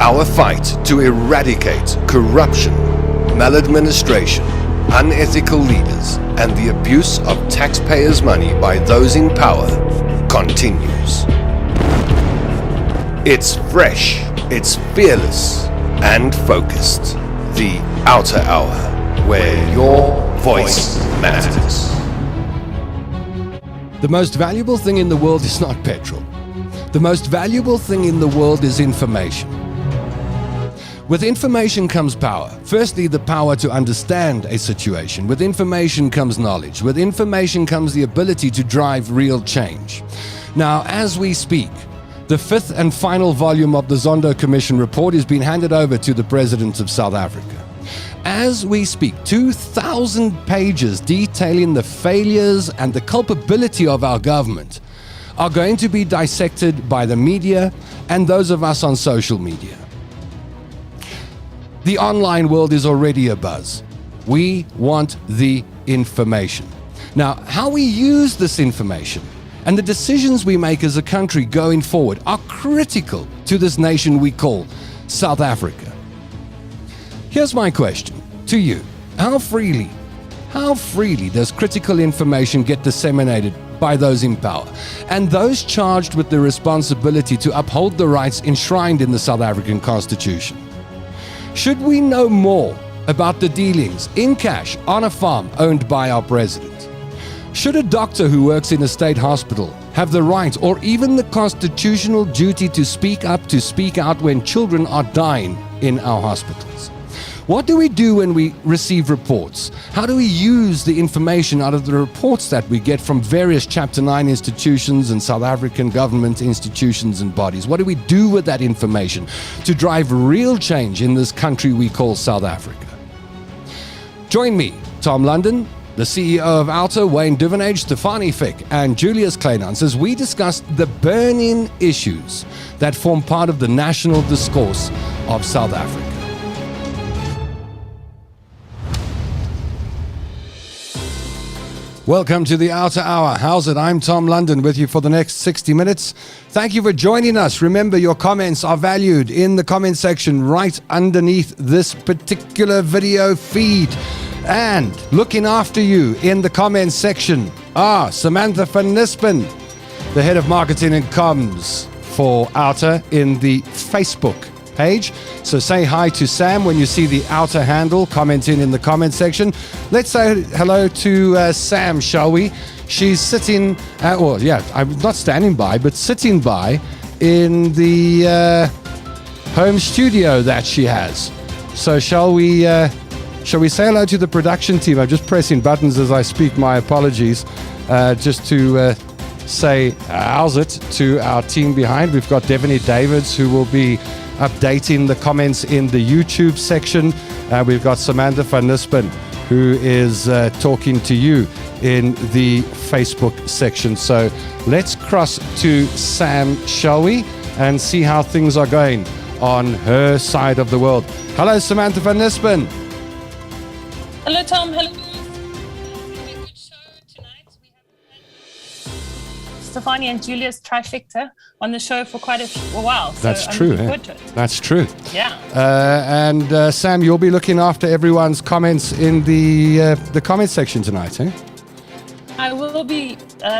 Our fight to eradicate corruption, maladministration, unethical leaders, and the abuse of taxpayers' money by those in power continues. It's fresh, it's fearless, and focused. The Outer Hour, where your voice matters. The most valuable thing in the world is not petrol. The most valuable thing in the world is information. With information comes power. Firstly, the power to understand a situation. With information comes knowledge. With information comes the ability to drive real change. Now, as we speak, the fifth and final volume of the Zondo Commission report is being handed over to the President of South Africa. As we speak, 2,000 pages detailing the failures and the culpability of our government are going to be dissected by the media and those of us on social media. The online world is already abuzz. We want the information. Now, how we use this information and the decisions we make as a country going forward are critical to this nation we call South Africa. Here's my question to you. How freely does critical information get disseminated by those in power and those charged with the responsibility to uphold the rights enshrined in the South African Constitution? Should we know more about the dealings in cash on a farm owned by our president? Should a doctor who works in a state hospital have the right or even the constitutional duty to speak up, to speak out when children are dying in our hospitals? What do we do when we receive reports? How do we use the information out of the reports that we get from various Chapter 9 institutions and South African government institutions and bodies? What do we do with that information to drive real change in this country we call South Africa? Join me, Tom London, the CEO of OUTA, Wayne Duvenage, Stefanie Fick, and Julius Kleinans, as we discuss the burning issues that form part of the national discourse of South Africa. Welcome to the Outer Hour. How's it? I'm Tom London with you for the next 60 minutes. Thank you for joining us. Remember, your comments are valued in the comment section right underneath this particular video feed. And looking after you in the comments section are Samantha van Nispen, the head of marketing and comms for OUTA in the Facebook page. So say hi to Sam when you see the OUTA handle, comment in the comment section. Let's say hello to Sam, shall we? She's sitting I'm not standing by, but sitting by in the home studio that she has. So shall we say hello to the production team? I'm just pressing buttons as I speak. My apologies. Just to say how's it to our team behind. We've got Devaney Davids, who will be updating the comments in the YouTube section. We've got Samantha van Nispen, who is talking to you in the Facebook section. So let's cross to Sam, shall we, and see how things are going on her side of the world. Hello, Samantha van Nispen. Hello, Tom. Hello. Stefanie and Julius trifecta on the show for quite a while. So That's true. That's true. Yeah. And Sam, you'll be looking after everyone's comments in the comment section tonight, eh? I will be.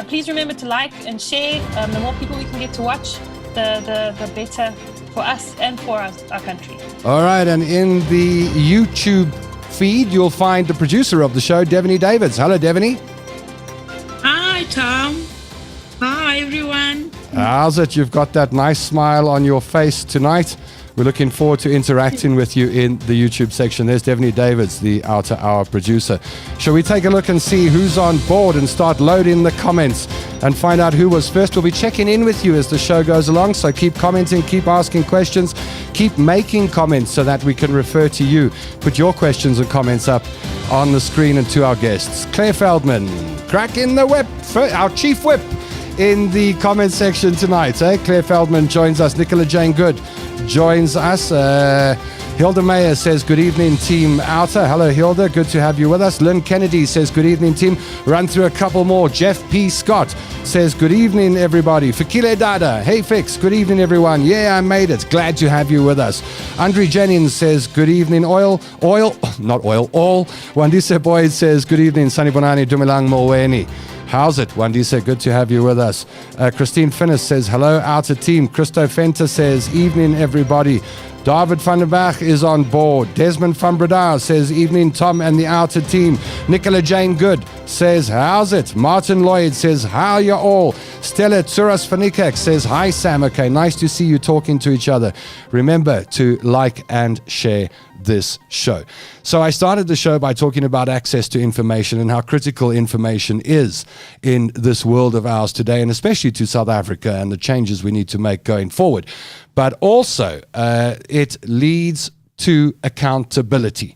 Please remember to like and share. The more people we can get to watch, the better for us and for our country. All right. And in the YouTube feed, you'll find the producer of the show, Devaney Davids. Hello, Devaney. Hi, Tom. Hi, everyone. How's it? You've got that nice smile on your face tonight. We're looking forward to interacting with you in the YouTube section. There's Devaney Davids, the Outer Hour producer. Shall we take a look and see who's on board and start loading the comments and find out who was first? We'll be checking in with you as the show goes along, so keep commenting, keep asking questions, keep making comments so that we can refer to you. Put your questions and comments up on the screen and to our guests. Claire Feldman, cracking the whip, our chief whip, in the comment section tonight. Claire Feldman joins us. Nicola Jane Good joins us. Hilda Mayer says, good evening, Team OUTA. Hello, Hilda. Good to have you with us. Lynn Kennedy says, good evening, team. Run through a couple more. Jeff P. Scott says, good evening, everybody. Fikile Dada. Hey, Fix. Good evening, everyone. Yeah, I made it. Glad to have you with us. Andre Jennings says, good evening, All. Wandise Boyd says, good evening, Sanibonani Dumilang Moweni. How's it, Wandisa? Good to have you with us. Christine Finnis says, hello, OUTA team. Christo Fenta says, evening, everybody. David van der Berg is on board. Desmond van Breda says, evening, Tom and the OUTA team. Nicola Jane Good says, how's it? Martin Lloyd says, how are you all? Stella Tsuras Fanikak says, hi, Sam. Okay, nice to see you talking to each other. Remember to like and share this show. So I started the show by talking about access to information and how critical information is in this world of ours today, and especially to South Africa and the changes we need to make going forward. But also, it leads to accountability,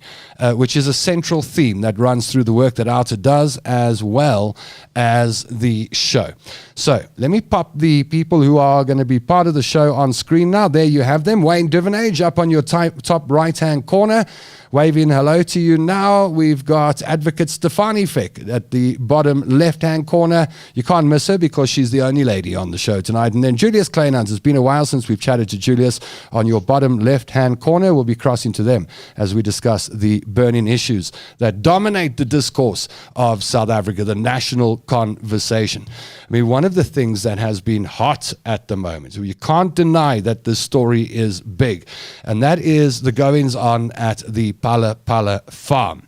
which is a central theme that runs through the work that OUTA does as well as the show. So let me pop the people who are going to be part of the show on screen now. There you have them. Wayne Divenage up on your top right-hand corner. Waving hello to you now. We've got Advocate Stefanie Fick at the bottom left-hand corner. You can't miss her because she's the only lady on the show tonight. And then Julius Kleinhans. It's been a while since we've chatted to Julius. On your bottom left-hand corner, we'll be crossing to them as we discuss the burning issues that dominate the discourse of South Africa, the national conversation. I mean, one of the things that has been hot at the moment, you can't deny that this story is big, and that is the goings-on at the Pala Pala farm.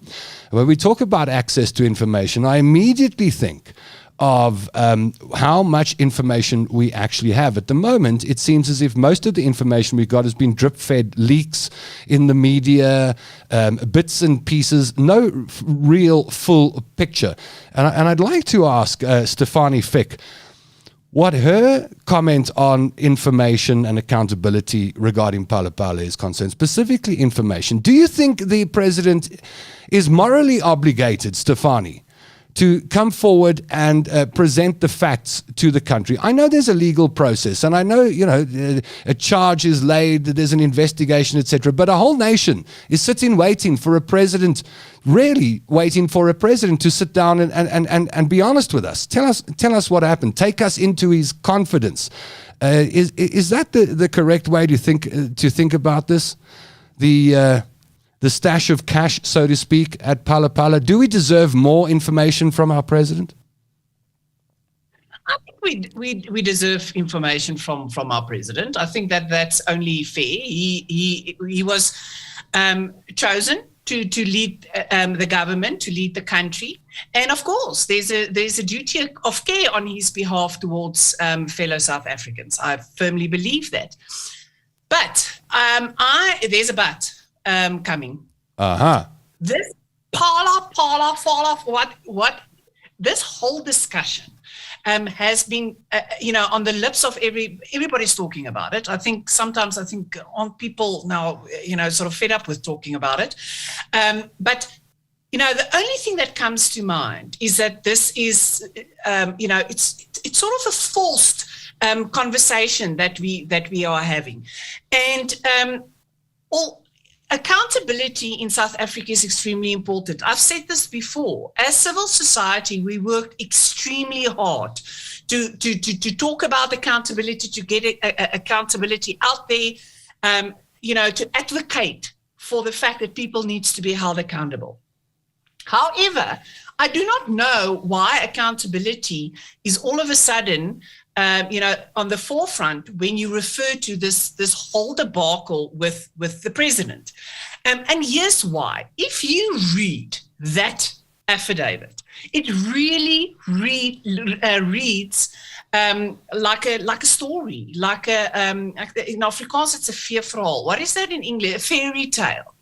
When we talk about access to information, I immediately think of how much information we actually have. At the moment, it seems as if most of the information we got has been drip-fed leaks in the media, bits and pieces, no real full picture. And I'd like to ask Stefanie Fick what her comment on information and accountability regarding Pala Pala is concerned, specifically information. Do you think the president is morally obligated, Stefanie, to come forward and present the facts to the country? I know there's a legal process, and I know, a charge is laid, there's an investigation, etc. But a whole nation is sitting waiting for a president, really waiting for a president to sit down and be honest with us. Tell us what happened. Take us into his confidence. Is that the correct way to think about this? The stash of cash, so to speak, at Pala Pala. Do we deserve more information from our president? I think we deserve information from our president. I think that's only fair. He was chosen to lead the government, to lead the country, and of course there's a duty of care on his behalf towards fellow South Africans. I firmly believe that. But there's a but. Coming. This what this whole discussion has been, on the lips of everybody's talking about it. I think on people now, sort of fed up with talking about it. But the only thing that comes to mind is that this is, it's sort of a forced conversation that we are having, and accountability in South Africa is extremely important. I've said this before. As civil society, we worked extremely hard to talk about accountability, to get accountability out there, to advocate for the fact that people need to be held accountable. However, I do not know why accountability is all of a sudden on the forefront when you refer to this whole debacle with the president. And here's why. If you read that affidavit, it really reads like a story, like in Afrikaans it's a veerverhaal. What is that in English? A fairy tale.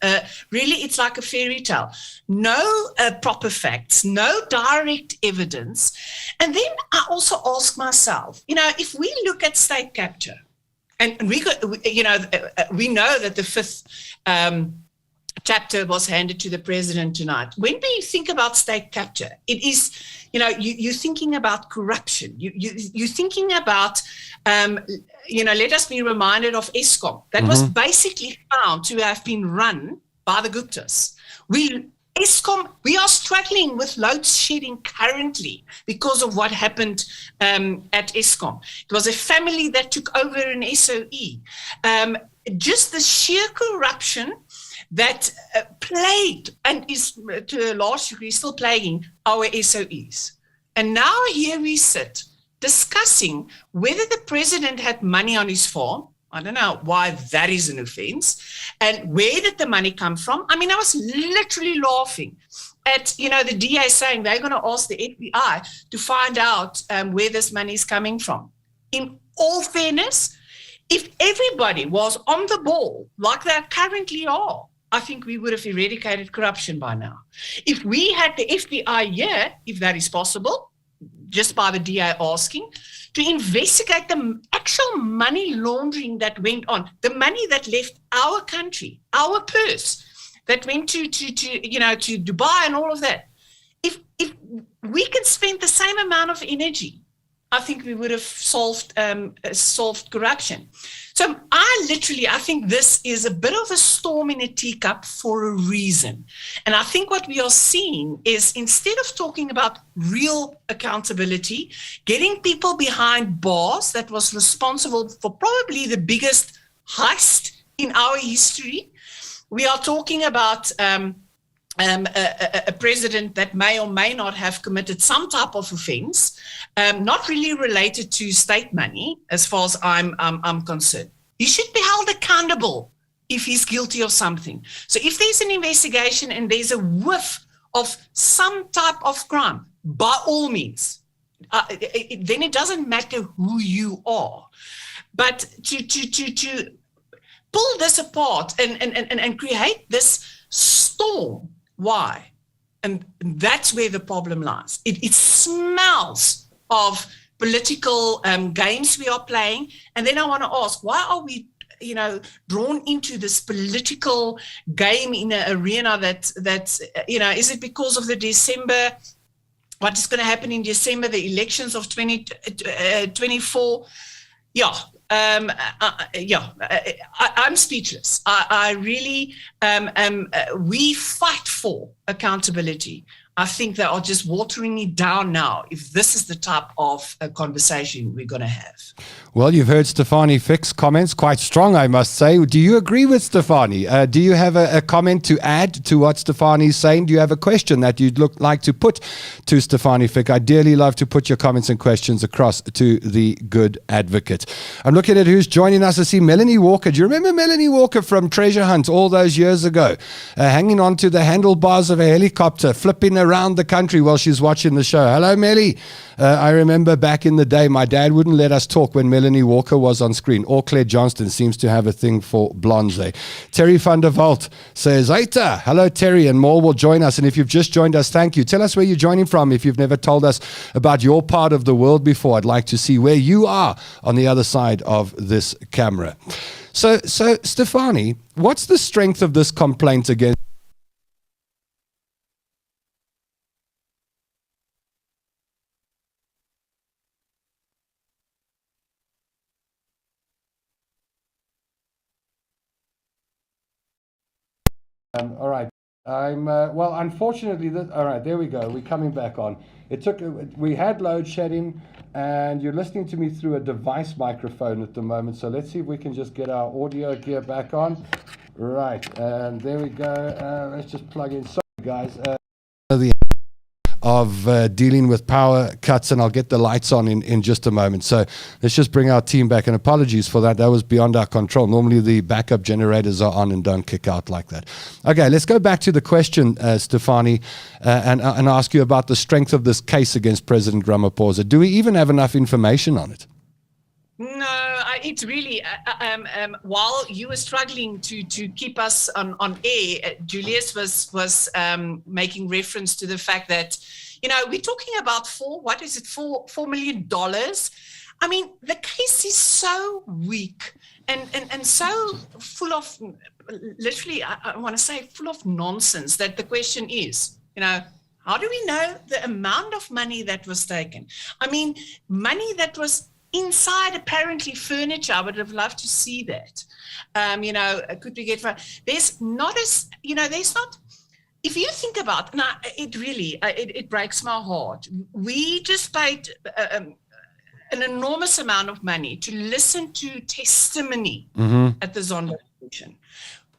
Really, it's like a fairy tale. No proper facts, no direct evidence. And then I also ask myself, if we look at state capture, and we know that the fifth chapter was handed to the president tonight. When we think about state capture, it is, you're thinking about corruption. You're thinking about, let us be reminded of ESCOM. That was basically found to have been run by the Guptas. ESCOM, we are struggling with load shedding currently because of what happened at ESCOM. It was a family that took over an SOE. Just the sheer corruption that plagued and is to a large degree still plaguing our SOEs. And now here we sit discussing whether the president had money on his farm. I don't know why that is an offense. And where did the money come from? I mean, I was literally laughing at, the DA saying they're going to ask the FBI to find out where this money is coming from. In all fairness, if everybody was on the ball like they currently are, I think we would have eradicated corruption by now. If we had the FBI here, if that is possible, just by the DA asking, to investigate the actual money laundering that went on, the money that left our country, our purse, that went to Dubai and all of that. If we can spend the same amount of energy, I think we would have solved corruption. So I think this is a bit of a storm in a teacup for a reason. And I think what we are seeing is, instead of talking about real accountability, getting people behind bars that was responsible for probably the biggest heist in our history, we are talking about a president that may or may not have committed some type of offense, not really related to state money, as far as I'm concerned. He should be held accountable if he's guilty of something. So if there's an investigation and there's a whiff of some type of crime, by all means, then it doesn't matter who you are. But to pull this apart and create this storm, why? And that's where the problem lies. It smells of political games we are playing. And then I want to ask, why are we, drawn into this political game in an arena that's is it because of the December, what is going to happen in December, the elections of 2024? I'm speechless. I really, we fight for accountability. I think they are just watering it down now if this is the type of conversation we're going to have. Well, you've heard Stefanie Fick's comments, quite strong, I must say. Do you agree with Stefanie? Do you have a comment to add to what Stefanie's saying? Do you have a question that you'd like to put to Stefanie Fick? I'd dearly love to put your comments and questions across to the good advocate. I'm looking at who's joining us. I see Melanie Walker. Do you remember Melanie Walker from Treasure Hunt all those years ago? Hanging on to the handlebars of a helicopter, flipping around the country while she's watching the show. Hello, Melly. I remember back in the day, my dad wouldn't let us talk when Melanie Walker was on screen. Or Claire Johnston seems to have a thing for blondes. Terry van der Walt says, OUTA. Hello, Terry, and more will join us. And if you've just joined us, thank you. Tell us where you're joining from. If you've never told us about your part of the world before, I'd like to see where you are on the other side of this camera. So Stefanie, what's the strength of this complaint against? All right. Well, unfortunately, all right, there we go. We're coming back on. We had load shedding, and you're listening to me through a device microphone at the moment. So let's see if we can just get our audio gear back on. Right. And there we go. Let's just plug in. Sorry, guys. Of dealing with power cuts, and I'll get the lights on in just a moment. So let's just bring our team back, and apologies for that. That was beyond our control. Normally the backup generators are on and don't kick out like that. Okay, let's go back to the question, Stefanie, and ask you about the strength of this case against President Ramaphosa. Do we even have enough information on it? No, it's really, while you were struggling to keep us on air, Julius was making reference to the fact that, we're talking about $4 million. I mean, the case is so weak and so full of, literally, I want to say full of nonsense, that the question is, how do we know the amount of money that was taken? I mean, money that was inside apparently furniture. I would have loved to see that. Could we get, there's not, if you think about, now it really, it breaks my heart. We just paid an enormous amount of money to listen to testimony at the Zondo Commission.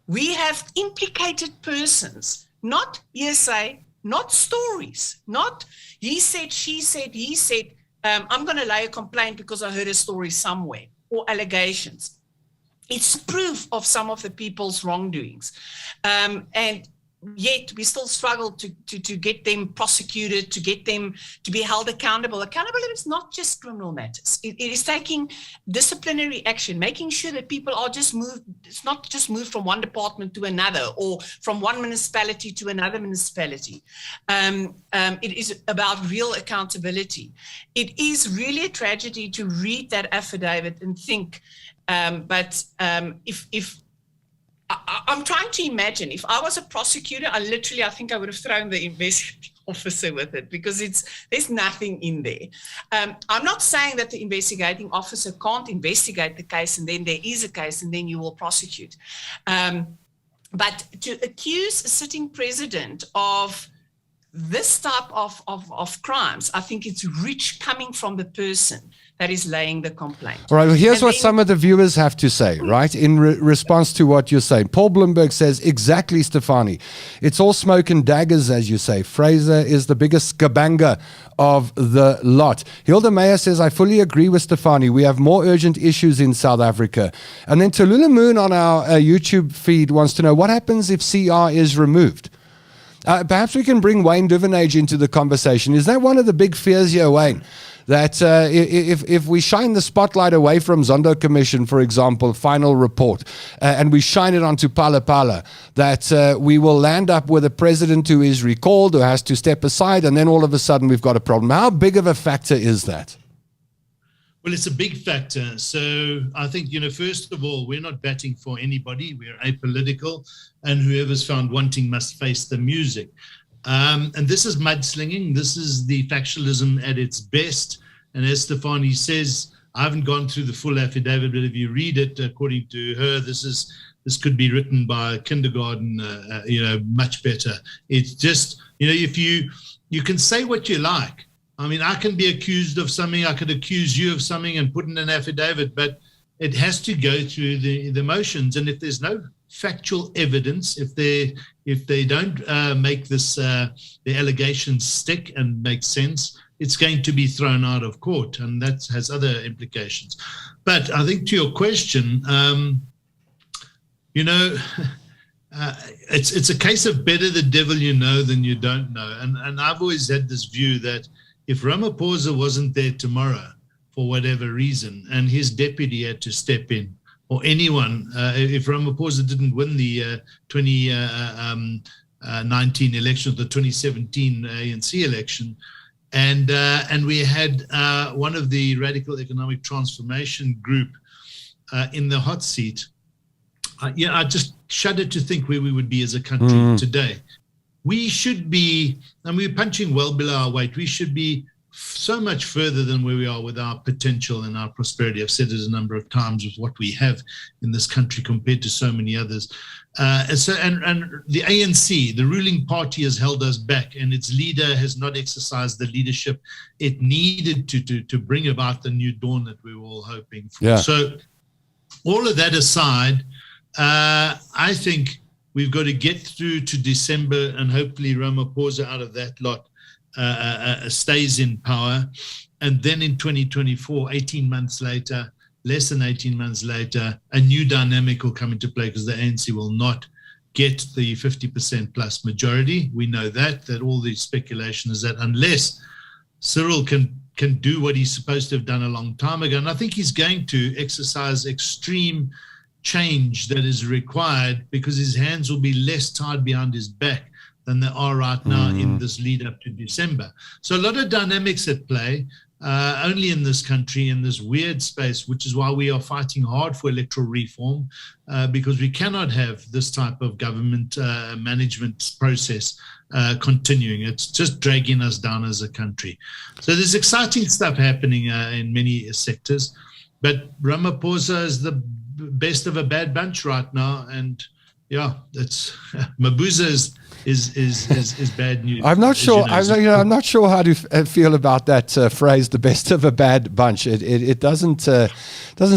We have implicated persons, not hearsay, not stories, not he said, she said, he said, I'm going to lay a complaint because I heard a story somewhere, or allegations. It's proof of some of the people's wrongdoings. And yet we still struggle to get them prosecuted, to get them to be held accountable. Accountability is not just criminal matters. It is taking disciplinary action, making sure that people are just moved. It's not just moved from one department to another, or from one municipality to another municipality. It is about real accountability. It is really a tragedy to read that affidavit and think, if I'm trying to imagine, if I was a prosecutor, I think I would have thrown the investigating officer with it, because there's nothing in there. I'm not saying that the investigating officer can't investigate the case and then there is a case and then you will prosecute. But to accuse a sitting president of this type of crimes, I think it's rich coming from the person that is laying the complaint. All right, well, here's what some of the viewers have to say, right, in response to what you're saying. Paul Bloomberg says, exactly, Stefanie. It's all smoke and daggers, as you say. Fraser is the biggest skabanga of the lot. Hilda Meyer says, I fully agree with Stefanie. We have more urgent issues in South Africa. And then Tallulah Moon on our YouTube feed wants to know, what happens if CR is removed? Perhaps we can bring Wayne Duvenage into the conversation. Is that one of the big fears here, Wayne? That if we shine the spotlight away from Zondo Commission, for example, final report, and we shine it onto Phala Phala, that we will land up with a president who is recalled, who has to step aside, and then all of a sudden we've got a problem. How big of a factor is that? Well, it's a big factor. So I think, first of all, we're not batting for anybody. We're apolitical, and whoever's found wanting must face the music. And this is mudslinging. This is the factualism at its best. And as Stefanie says, I haven't gone through the full affidavit, but if you read it, according to her, this could be written by kindergarten, much better. It's just, if you can say what you like. I mean, I can be accused of something, I could accuse you of something and put in an affidavit, but it has to go through the motions. And if there's no factual evidence, if they don't make the allegations stick and make sense, it's going to be thrown out of court, and that has other implications. But I think to your question, it's a case of better the devil you know than you don't know. And I've always had this view that if Ramaphosa wasn't there tomorrow for whatever reason, and his deputy had to step in, or anyone, if Ramaphosa didn't win the 2019 election, the 2017 ANC election, and we had one of the Radical Economic Transformation group in the hot seat, I just shudder to think where we would be as a country today. We should be, and we're punching well below our weight, we should be so much further than where we are with our potential and our prosperity. I've said it a number of times with what we have in this country compared to so many others. And the ANC, the ruling party, has held us back, and its leader has not exercised the leadership it needed to bring about the new dawn that we were all hoping for. Yeah. So all of that aside, I think we've got to get through to December, and hopefully Ramaphosa out of that lot stays in power. And then in 2024, 18 months later, less than 18 months later, a new dynamic will come into play, because the ANC will not get the 50% plus majority. We know that all the speculation is that unless Cyril can do what he's supposed to have done a long time ago, and I think he's going to exercise extreme change that is required, because his hands will be less tied behind his back than they are right now in this lead up to December. So a lot of dynamics at play. only in this country, in this weird space, which is why we are fighting hard for electoral reform, because we cannot have this type of government management process continuing. It's just dragging us down as a country. So there's exciting stuff happening in many sectors, but Ramaphosa is the best of a bad bunch right now, and yeah, that's Mabuza is bad news. I'm not sure. I'm not sure how to feel about that phrase, "the best of a bad bunch." It doesn't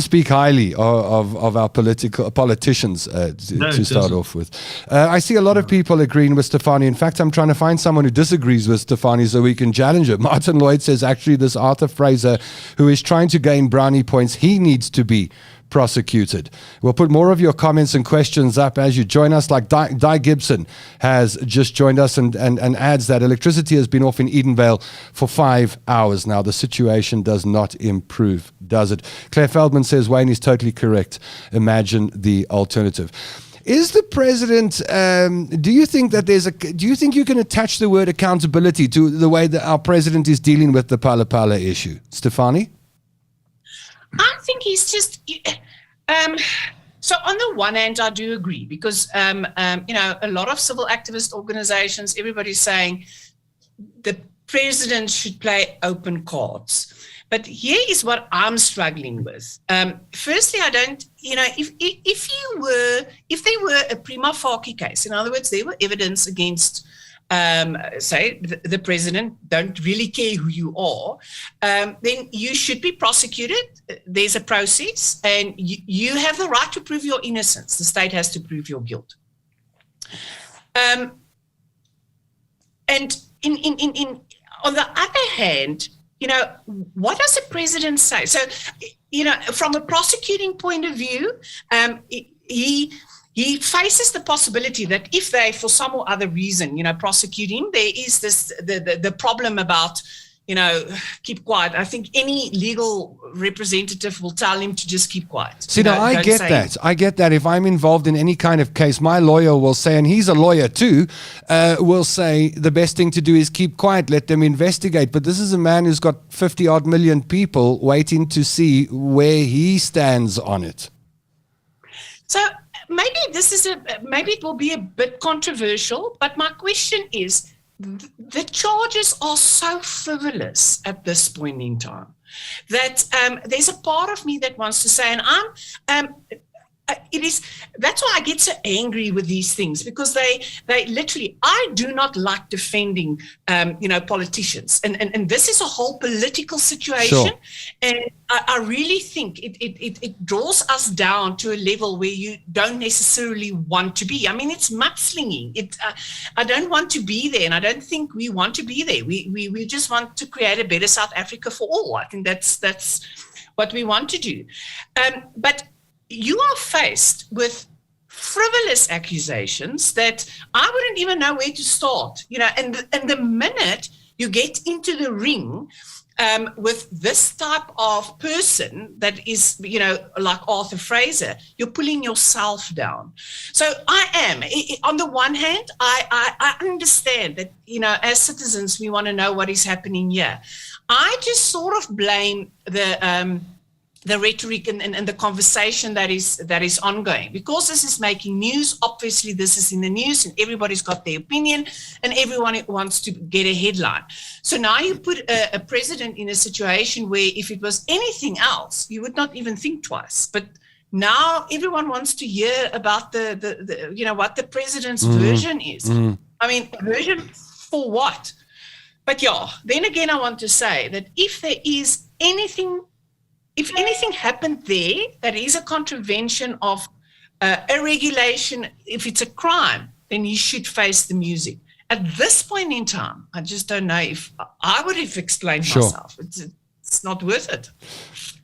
speak highly of our politicians to start off with. I see a lot of people agreeing with Stefanie. In fact, I'm trying to find someone who disagrees with Stefanie so we can challenge her. Martin Lloyd says actually this Arthur Fraser, who is trying to gain brownie points, he needs to be prosecuted. We'll put more of your comments and questions up as you join us. Like Di Gibson has just joined us and adds that electricity has been off in Edenvale for 5 hours now. The situation does not improve, does it? Claire Feldman says Wayne is totally correct. Imagine the alternative. Is the president, do you think you can attach the word accountability to the way that our president is dealing with the Phala Phala issue? Stefanie? I think he's just. So on the one hand, I do agree because a lot of civil activist organizations, everybody's saying the president should play open cards. But here is what I'm struggling with. Firstly, I don't. If there were a prima facie case, in other words, there were evidence against. Say the president, don't really care who you are, then you should be prosecuted. There's a process, and you have the right to prove your innocence. The state has to prove your guilt. And on the other hand, what does the president say? So, from a prosecuting point of view, he faces the possibility that if they, for some or other reason, prosecute him, there is the problem about, keep quiet. I think any legal representative will tell him to just keep quiet. See, now I get that. I get that. If I'm involved in any kind of case, my lawyer will say, and he's a lawyer too, will say the best thing to do is keep quiet, let them investigate. But this is a man who's got 50 odd million people waiting to see where he stands on it. So, maybe maybe it will be a bit controversial, but my question is, the charges are so frivolous at this point in time that there's a part of me that wants to say, and that's why I get so angry with these things, because they literally, I do not like defending, politicians, and this is a whole political situation. Sure. And I really think it draws us down to a level where you don't necessarily want to be. I mean, it's mudslinging. I don't want to be there, and I don't think we want to be there. We just want to create a better South Africa for all. I think that's what we want to do. But you are faced with frivolous accusations that I wouldn't even know where to start, and the minute you get into the ring with this type of person that is, like Arthur Fraser, you're pulling yourself down. So I am, on the one hand, I understand that, as citizens, we want to know what is happening here. I just sort of blame the rhetoric and the conversation that is ongoing, because this is making news. Obviously, this is in the news, and everybody's got their opinion, and everyone wants to get a headline. So now you put a president in a situation where, if it was anything else, you would not even think twice. But now everyone wants to hear about the what the president's version is. I mean, version for what? But yeah, then again, I want to say that if anything happened there that is a contravention of a regulation, if it's a crime, then he should face the music. At this point in time, I just don't know if I would have explained myself. It's not worth it.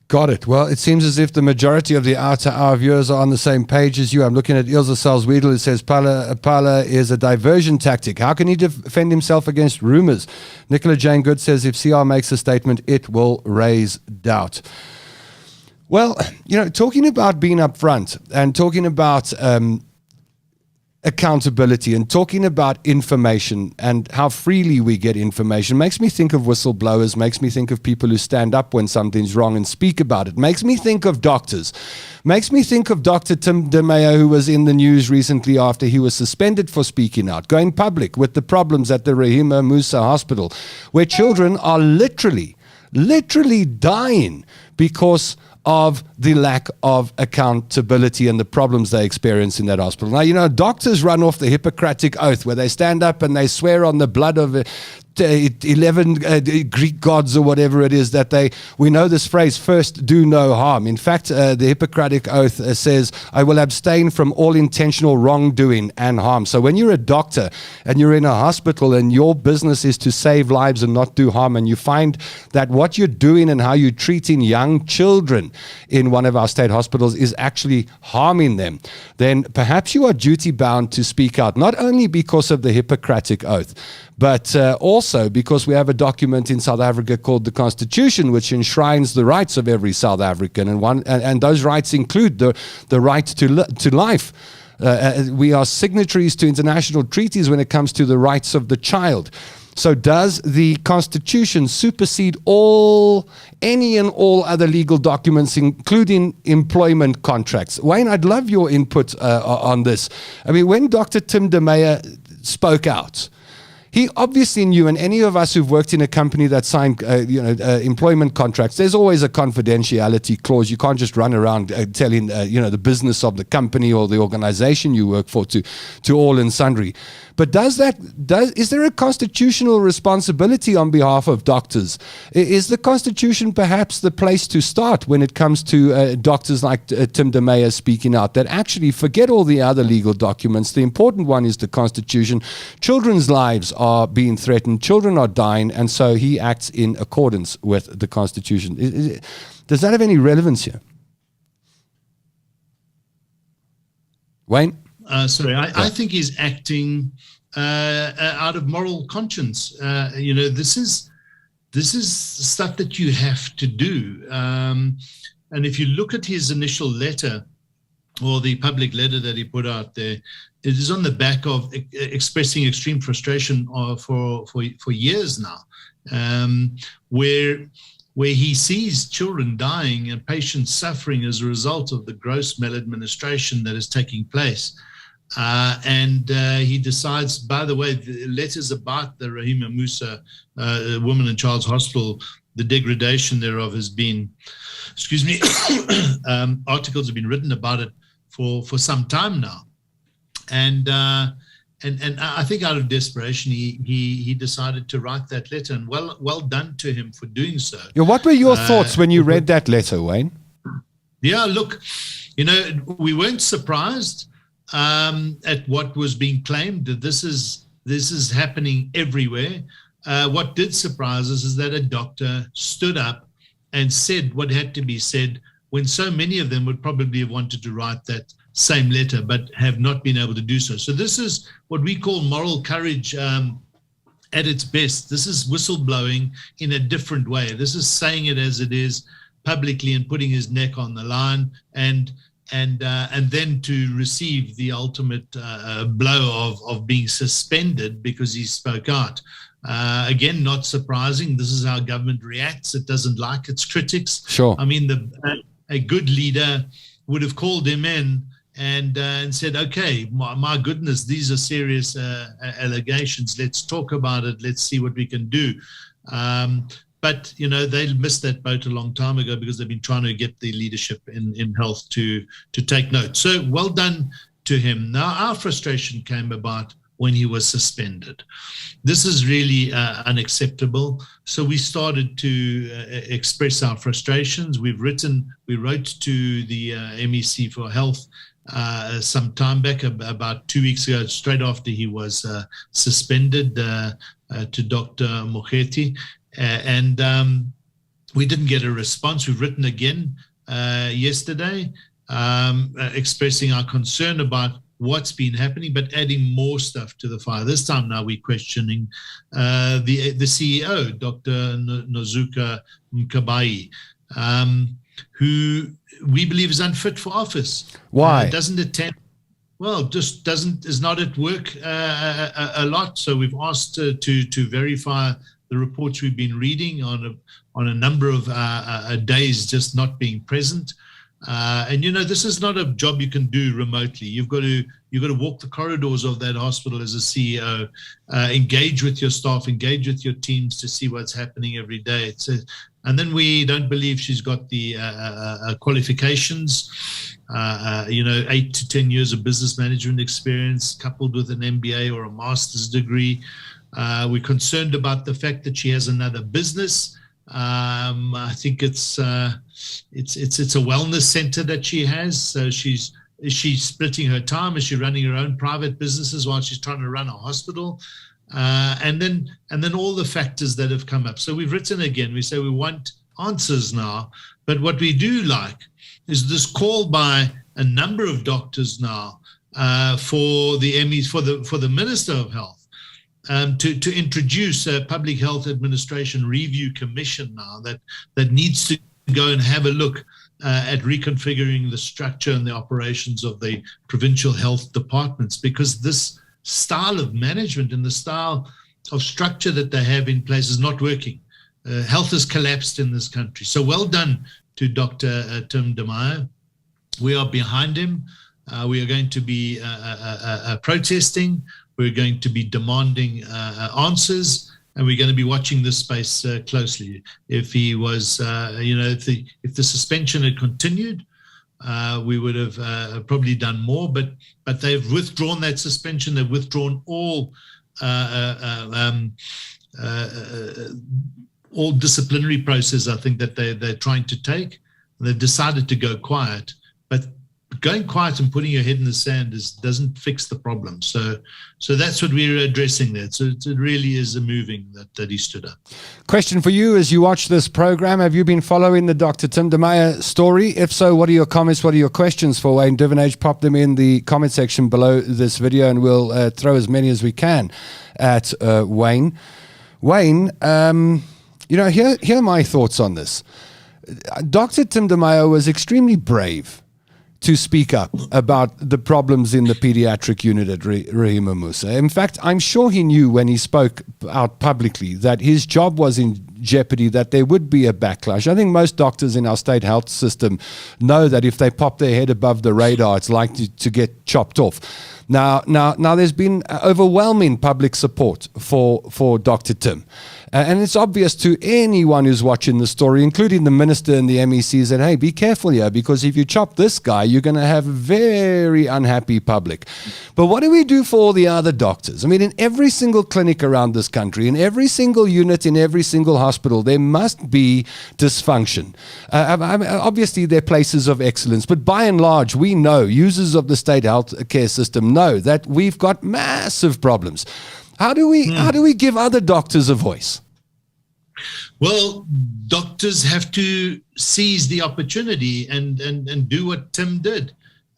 Got it. Well, it seems as if the majority of the OUTA Hour viewers are on the same page as you. I'm looking at Ilse Salzwiedel, who says Phala is a diversion tactic. How can he defend himself against rumors? Nicola Jane Good says if CR makes a statement, it will raise doubt. Well, talking about being upfront and talking about accountability and talking about information and how freely we get information makes me think of whistleblowers, makes me think of people who stand up when something's wrong and speak about it, makes me think of doctors, makes me think of Dr. Tim De Meyer, who was in the news recently after he was suspended for speaking out, going public with the problems at the Rahima Musa Hospital, where children are literally dying because of the lack of accountability and the problems they experience in that hospital. Now, doctors run off the Hippocratic Oath where they stand up and they swear on the blood of 11 Greek gods or whatever it is that we know this phrase, first do no harm. In fact, the Hippocratic Oath says, I will abstain from all intentional wrongdoing and harm. So when you're a doctor and you're in a hospital and your business is to save lives and not do harm, and you find that what you're doing and how you're treating young children in one of our state hospitals is actually harming them, then perhaps you are duty bound to speak out, not only because of the Hippocratic Oath, but also because we have a document in South Africa called the Constitution, which enshrines the rights of every South African, and those rights include the right to life. We are signatories to international treaties when it comes to the rights of the child. So does the Constitution supersede any and all other legal documents, including employment contracts? Wayne, I'd love your input on this. I mean, when Dr. Tim De Meyer spoke out, he obviously knew, and any of us who've worked in a company that signed employment contracts, there's always a confidentiality clause. You can't just run around telling the business of the company or the organization you work for to all and sundry. But is there a constitutional responsibility on behalf of doctors? Is the Constitution perhaps the place to start when it comes to doctors like Tim De Meyer speaking out, that actually forget all the other legal documents? The important one is the Constitution. Children's lives are being threatened. Children are dying. And so he acts in accordance with the Constitution. Does that have any relevance here? Wayne? I think he's acting out of moral conscience. This is stuff that you have to do. And if you look at his initial letter, or the public letter that he put out there, it is on the back of expressing extreme frustration for years now, where he sees children dying and patients suffering as a result of the gross maladministration that is taking place. And he decides, by the way, the letters about the Rahima Musa Women and Child's Hospital, the degradation thereof has been, articles have been written about it for some time now. And I think out of desperation, he decided to write that letter, and well done to him for doing so. Yeah, what were your thoughts when you read that letter, Wayne? Yeah, look, we weren't surprised at what was being claimed, that this is happening everywhere. What did surprise us is that a doctor stood up and said what had to be said, when so many of them would probably have wanted to write that same letter but have not been able to do so. So this is what we call moral courage at its best. This is whistleblowing in a different way. This is saying it as it is publicly and putting his neck on the line, and then to receive the ultimate blow of being suspended because he spoke out. Again, not surprising. This is how government reacts. It doesn't like its critics. Sure. I mean, a good leader would have called him in and said, okay, my goodness, these are serious allegations. Let's talk about it. Let's see what we can do. But, they missed that boat a long time ago because they've been trying to get the leadership in health to take note. So well done to him. Now, our frustration came about when he was suspended. This is really unacceptable. So we started to express our frustrations. We wrote to the MEC for Health some time back, about 2 weeks ago, straight after he was suspended, to Dr. Mokheti. And we didn't get a response. We've written again yesterday, expressing our concern about what's been happening, but adding more stuff to the fire. This time now we're questioning the CEO, Dr. Nozuka Mkabayi, who we believe is unfit for office. Why? Doesn't attend. well, just is not at work a lot. So we've asked to verify the reports we've been reading on a number of days just not being present. And this is not a job you can do remotely. You've got to walk the corridors of that hospital as a CEO, engage with your staff, engage with your teams to see what's happening every day. And then we don't believe she's got the qualifications, 8 to 10 years of business management experience coupled with an MBA or a master's degree. We're concerned about the fact that she has another business. I think it's a wellness center that she has. So is she splitting her time? Is she running her own private businesses while she's trying to run a hospital? And then all the factors that have come up. So we've written again. We say we want answers now. But what we do like is this call by a number of doctors now for the MEs, for the Minister of Health. To introduce a Public Health Administration Review Commission now that needs to go and have a look at reconfiguring the structure and the operations of the provincial health departments, because this style of management and the style of structure that they have in place is not working. Health has collapsed in this country. So well done to Dr. Tim de Meyer. We are behind him. We are going to be protesting. We're going to be demanding answers, and we're going to be watching this space closely. If he was, if the suspension had continued, we would have probably done more. But they've withdrawn that suspension. They've withdrawn all disciplinary process. I think that they're trying to take. They've decided to go quiet, but going quiet and putting your head in the sand doesn't fix the problem. So that's what we're addressing there. So it really is a moving that he stood up. Question for you as you watch this program. Have you been following the Dr. Tim de Meyer story? If so, what are your comments? What are your questions for Wayne Duvenage? Pop them in the comment section below this video, and we'll throw as many as we can at Wayne. Wayne, here are my thoughts on this. Dr. Tim de Meyer was extremely brave to speak up about the problems in the pediatric unit at Rahima Musa. In fact, I'm sure he knew when he spoke out publicly that his job was in jeopardy, that there would be a backlash. I think most doctors in our state health system know that if they pop their head above the radar, it's likely to get chopped off. Now, there's been overwhelming public support for Dr. Tim. And it's obvious to anyone who's watching the story, including the minister and the MECs, that, hey, be careful here, because if you chop this guy, you're going to have a very unhappy public. But what do we do for all the other doctors? I mean, in every single clinic around this country, in every single unit, in every single hospital, there must be dysfunction. Obviously, there are places of excellence, but by and large, we know, users of the state health care system know that we've got massive problems. How do we give other doctors a voice? Well, doctors have to seize the opportunity and do what Tim did.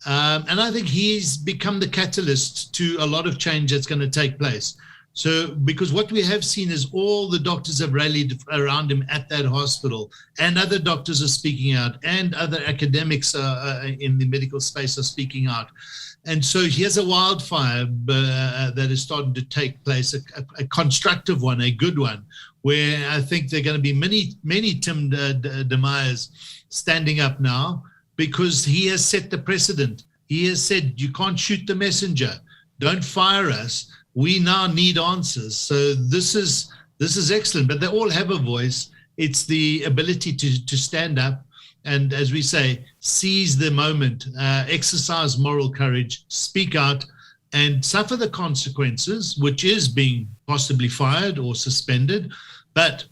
And I think he's become the catalyst to a lot of change that's going to take place. So, because what we have seen is all the doctors have rallied around him at that hospital, and other doctors are speaking out, and other academics in the medical space are speaking out. And so here's a wildfire that is starting to take place, a constructive one, a good one, where I think there are going to be many Tim de Meyers standing up now, because he has set the precedent. He has said, you can't shoot the messenger. Don't fire us. We now need answers. So this is excellent, but they all have a voice. It's the ability to stand up and, as we say, seize the moment, exercise moral courage, speak out, and suffer the consequences, which is being possibly fired or suspended. But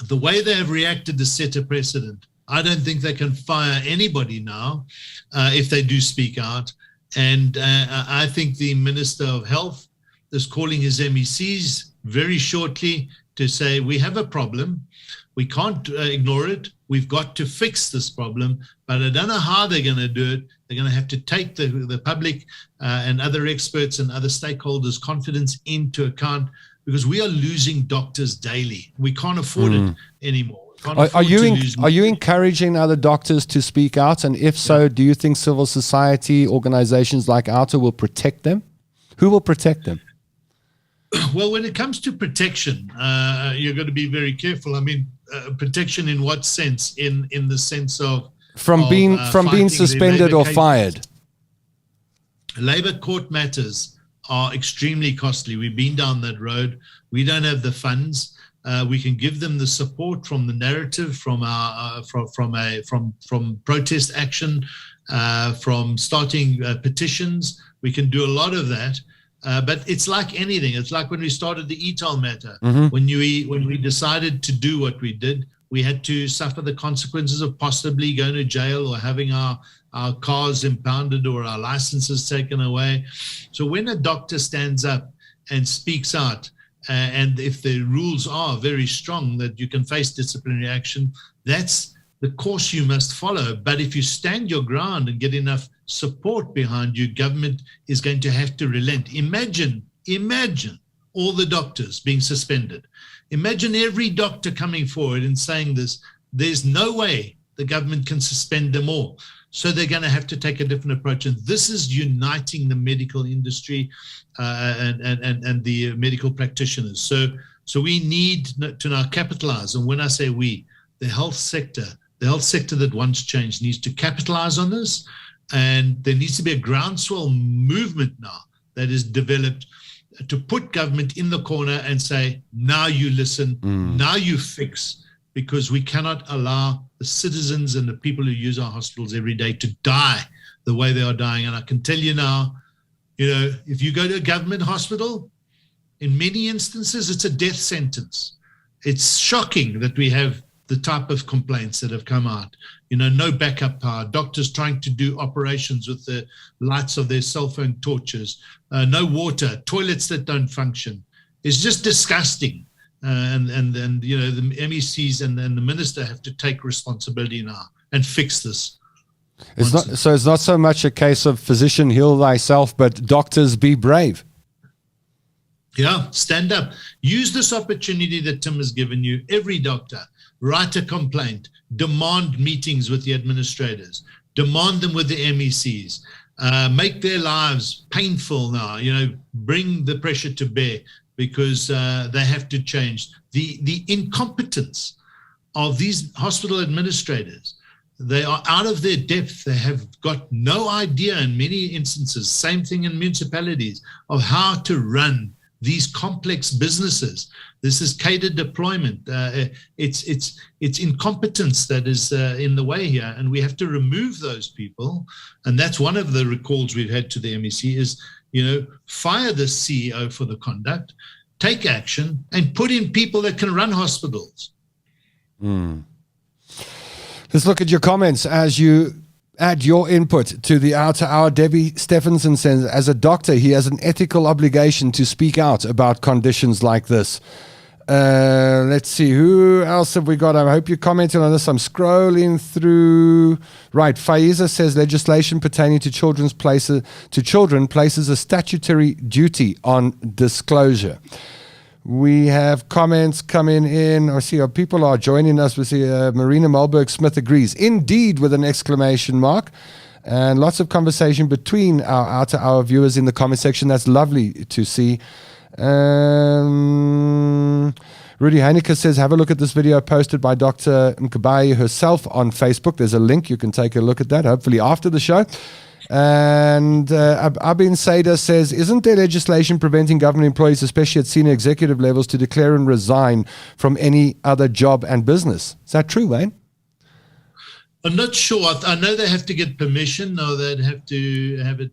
the way they have reacted to set a precedent, I don't think they can fire anybody now if they do speak out. And I think the Minister of Health is calling his MECs very shortly to say, we have a problem. We can't ignore it. We've got to fix this problem, but I don't know how they're going to do it. They're going to have to take the public and other experts and other stakeholders' confidence into account. because we are losing doctors daily. We can't afford it anymore. Are you encouraging other doctors to speak out? And if so, do you think civil society organizations like OUTA will protect them? Who will protect them? Well, when it comes to protection, you're going to be very careful. I mean, protection in what sense? In the sense of being suspended or fired. Labor court matters are extremely costly. We've been down that road. We don't have the funds. We can give them the support from the narrative, from our from protest action, from starting petitions. We can do a lot of that. But it's like anything. It's like when we started the ETOL matter. When we decided to do what we did, we had to suffer the consequences of possibly going to jail or having our cars impounded or our licenses taken away. So when a doctor stands up and speaks out, and if the rules are very strong that you can face disciplinary action, that's the course you must follow. But if you stand your ground and get enough support behind you, government is going to have to relent. Imagine all the doctors being suspended. Imagine every doctor coming forward and saying this. There's no way the government can suspend them all. So they're going to have to take a different approach. And this is uniting the medical industry and the medical practitioners. So we need to now capitalize. And when I say we, the health sector that wants change needs to capitalize on this. And there needs to be a groundswell movement now that is developed to put government in the corner and say, now you listen, now you fix, because we cannot allow the citizens and the people who use our hospitals every day to die the way they are dying. And I can tell you now, if you go to a government hospital, in many instances, it's a death sentence. It's shocking that we have the type of complaints that have come out. No backup power, doctors trying to do operations with the lights of their cell phone torches, no water, toilets that don't function. It's just disgusting. And the MECs and the minister have to take responsibility now and fix this. It's not so much a case of physician heal thyself, but doctors be brave. Yeah, stand up. Use this opportunity that Tim has given you. Every doctor, write a complaint, demand meetings with the administrators, demand them with the MECs, make their lives painful now, bring the pressure to bear, because they have to change. The incompetence of these hospital administrators, they are out of their depth. They have got no idea in many instances, same thing in municipalities, of how to run these complex businesses. This is catered deployment. It's incompetence that is in the way here, and we have to remove those people. And that's one of the recalls we've had to the MEC is, fire the CEO for the conduct, take action, and put in people that can run hospitals. Let's look at your comments as you add your input to the OUTA Hour. Debbie Stephenson says, as a doctor, he has an ethical obligation to speak out about conditions like this. Let's see, who else have we got? I hope you commented on this. I'm scrolling through. Right, Faiza says legislation pertaining to children places a statutory duty on disclosure. We have comments coming in. I see people are joining us. We see Marina Malberg Smith agrees. Indeed, with an exclamation mark. And lots of conversation between our OUTA Hour viewers in the comment section. That's lovely to see. Rudy Heineke says, have a look at this video posted by Dr. Mkabayi herself on Facebook. There's a link. You can take a look at that, hopefully after the show. And Abin Saida says, isn't there legislation preventing government employees, especially at senior executive levels, to declare and resign from any other job and business? Is that true, Wayne? I'm not sure. I know they have to get permission, or they'd have to have it,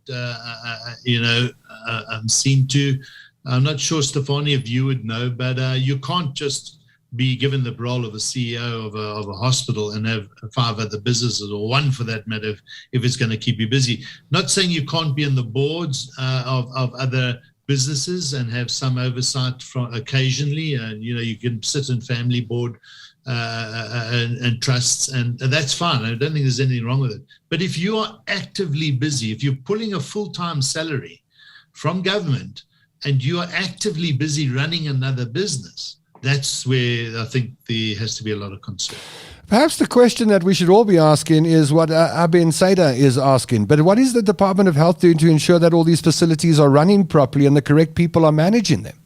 seen to. I'm not sure, Stefani, if you would know, but you can't just be given the role of a CEO of a hospital and have 5 other businesses, or 1 for that matter, if it's going to keep you busy. Not saying you can't be in the boards of other businesses and have some oversight from occasionally. You can sit in family board and trusts, and that's fine. I don't think there's anything wrong with it. But if you are actively busy, if you're pulling a full-time salary from government, and you are actively busy running another business, that's where I think there has to be a lot of concern. Perhaps the question that we should all be asking is what Abin Saida is asking. But what is the Department of Health doing to ensure that all these facilities are running properly and the correct people are managing them?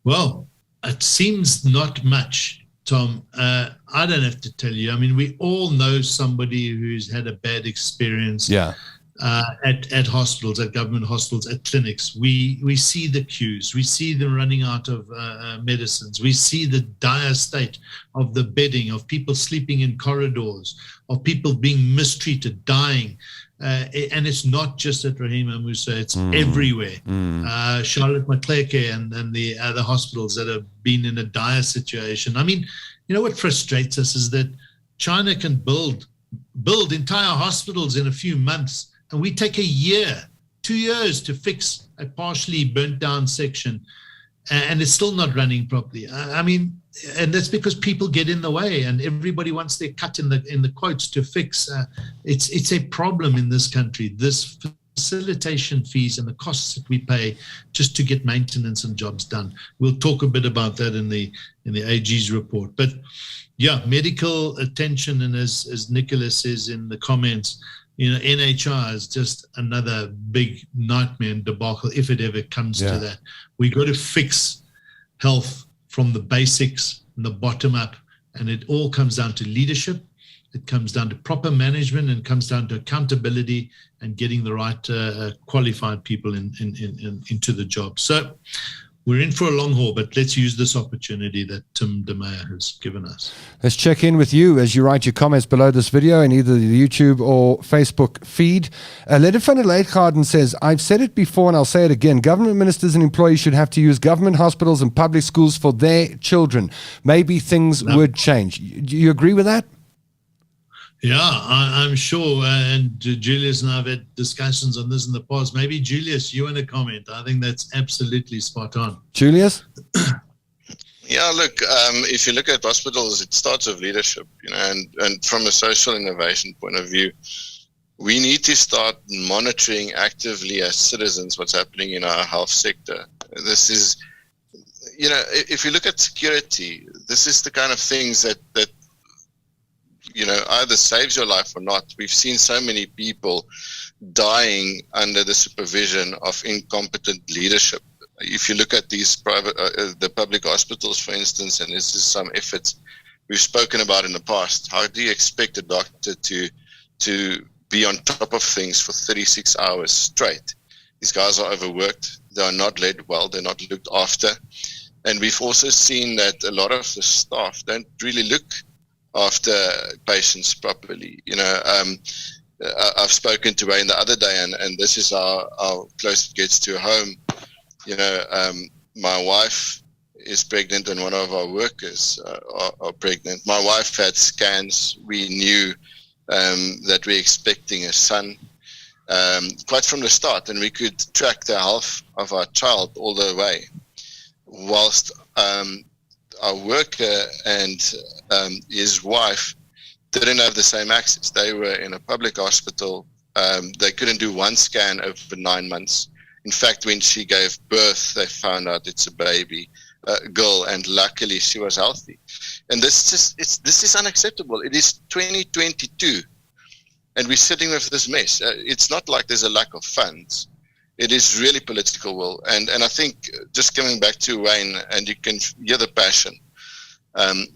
Well, it seems not much, Tom. I don't have to tell you. I mean, we all know somebody who's had a bad experience. Yeah. At hospitals, at government hospitals, at clinics. We see the queues. We see them running out of medicines. We see the dire state of the bedding, of people sleeping in corridors, of people being mistreated, dying. And it's not just at Rahima Musa, it's everywhere. Charlotte Macleke and the other hospitals that have been in a dire situation. I mean, you know what frustrates us is that China can build entire hospitals in a few months, and we take a year, 2 years to fix a partially burnt down section, and it's still not running properly. I mean, and that's because people get in the way, and everybody wants their cut in the quotes to fix. It's a problem in this country. This facilitation fees and the costs that we pay just to get maintenance and jobs done. We'll talk a bit about that in the AG's report. But yeah, medical attention, and as Nicholas says in the comments, you know, NHR is just another big nightmare and debacle if it ever comes to that. We got to fix health from the basics and the bottom up, and it all comes down to leadership. It comes down to proper management, and comes down to accountability and getting the right qualified people into the job. So we're in for a long haul, but let's use this opportunity that Tim De Meyer has given us. Let's check in with you as you write your comments below this video in either the YouTube or Facebook feed. Lede van der Leitgarden says, I've said it before and I'll say it again. Government ministers and employees should have to use government hospitals and public schools for their children. Maybe things would change. Do you agree with that? Yeah, I'm sure. And Julius and I have had discussions on this in the past. Maybe, Julius, you want to comment? I think that's absolutely spot on. Julius? Yeah, look, if you look at hospitals, it starts with leadership, you know, and from a social innovation point of view, we need to start monitoring actively as citizens what's happening in our health sector. This is, you know, if you look at security, this is the kind of things that you know, either saves your life or not. We've seen so many people dying under the supervision of incompetent leadership. If you look at these private, the public hospitals, for instance, and this is some efforts we've spoken about in the past, how do you expect a doctor to be on top of things for 36 hours straight? These guys are overworked. They are not led well. They're not looked after. And we've also seen that a lot of the staff don't really look after patients properly. You know, I've spoken to Wayne the other day, and this is how close it gets to home. You know, my wife is pregnant, and one of our workers are pregnant. My wife had scans. We knew that we're expecting a son quite from the start, and we could track the health of our child all the way, whilst our worker and his wife didn't have the same access. They were in a public hospital. They couldn't do one scan over 9 months. In fact, when she gave birth, they found out it's a baby girl, and luckily she was healthy. And this is unacceptable. It is 2022, and we're sitting with this mess. It's not like there's a lack of funds. It is really political will. And I think, just coming back to Wayne, and you can hear the passion,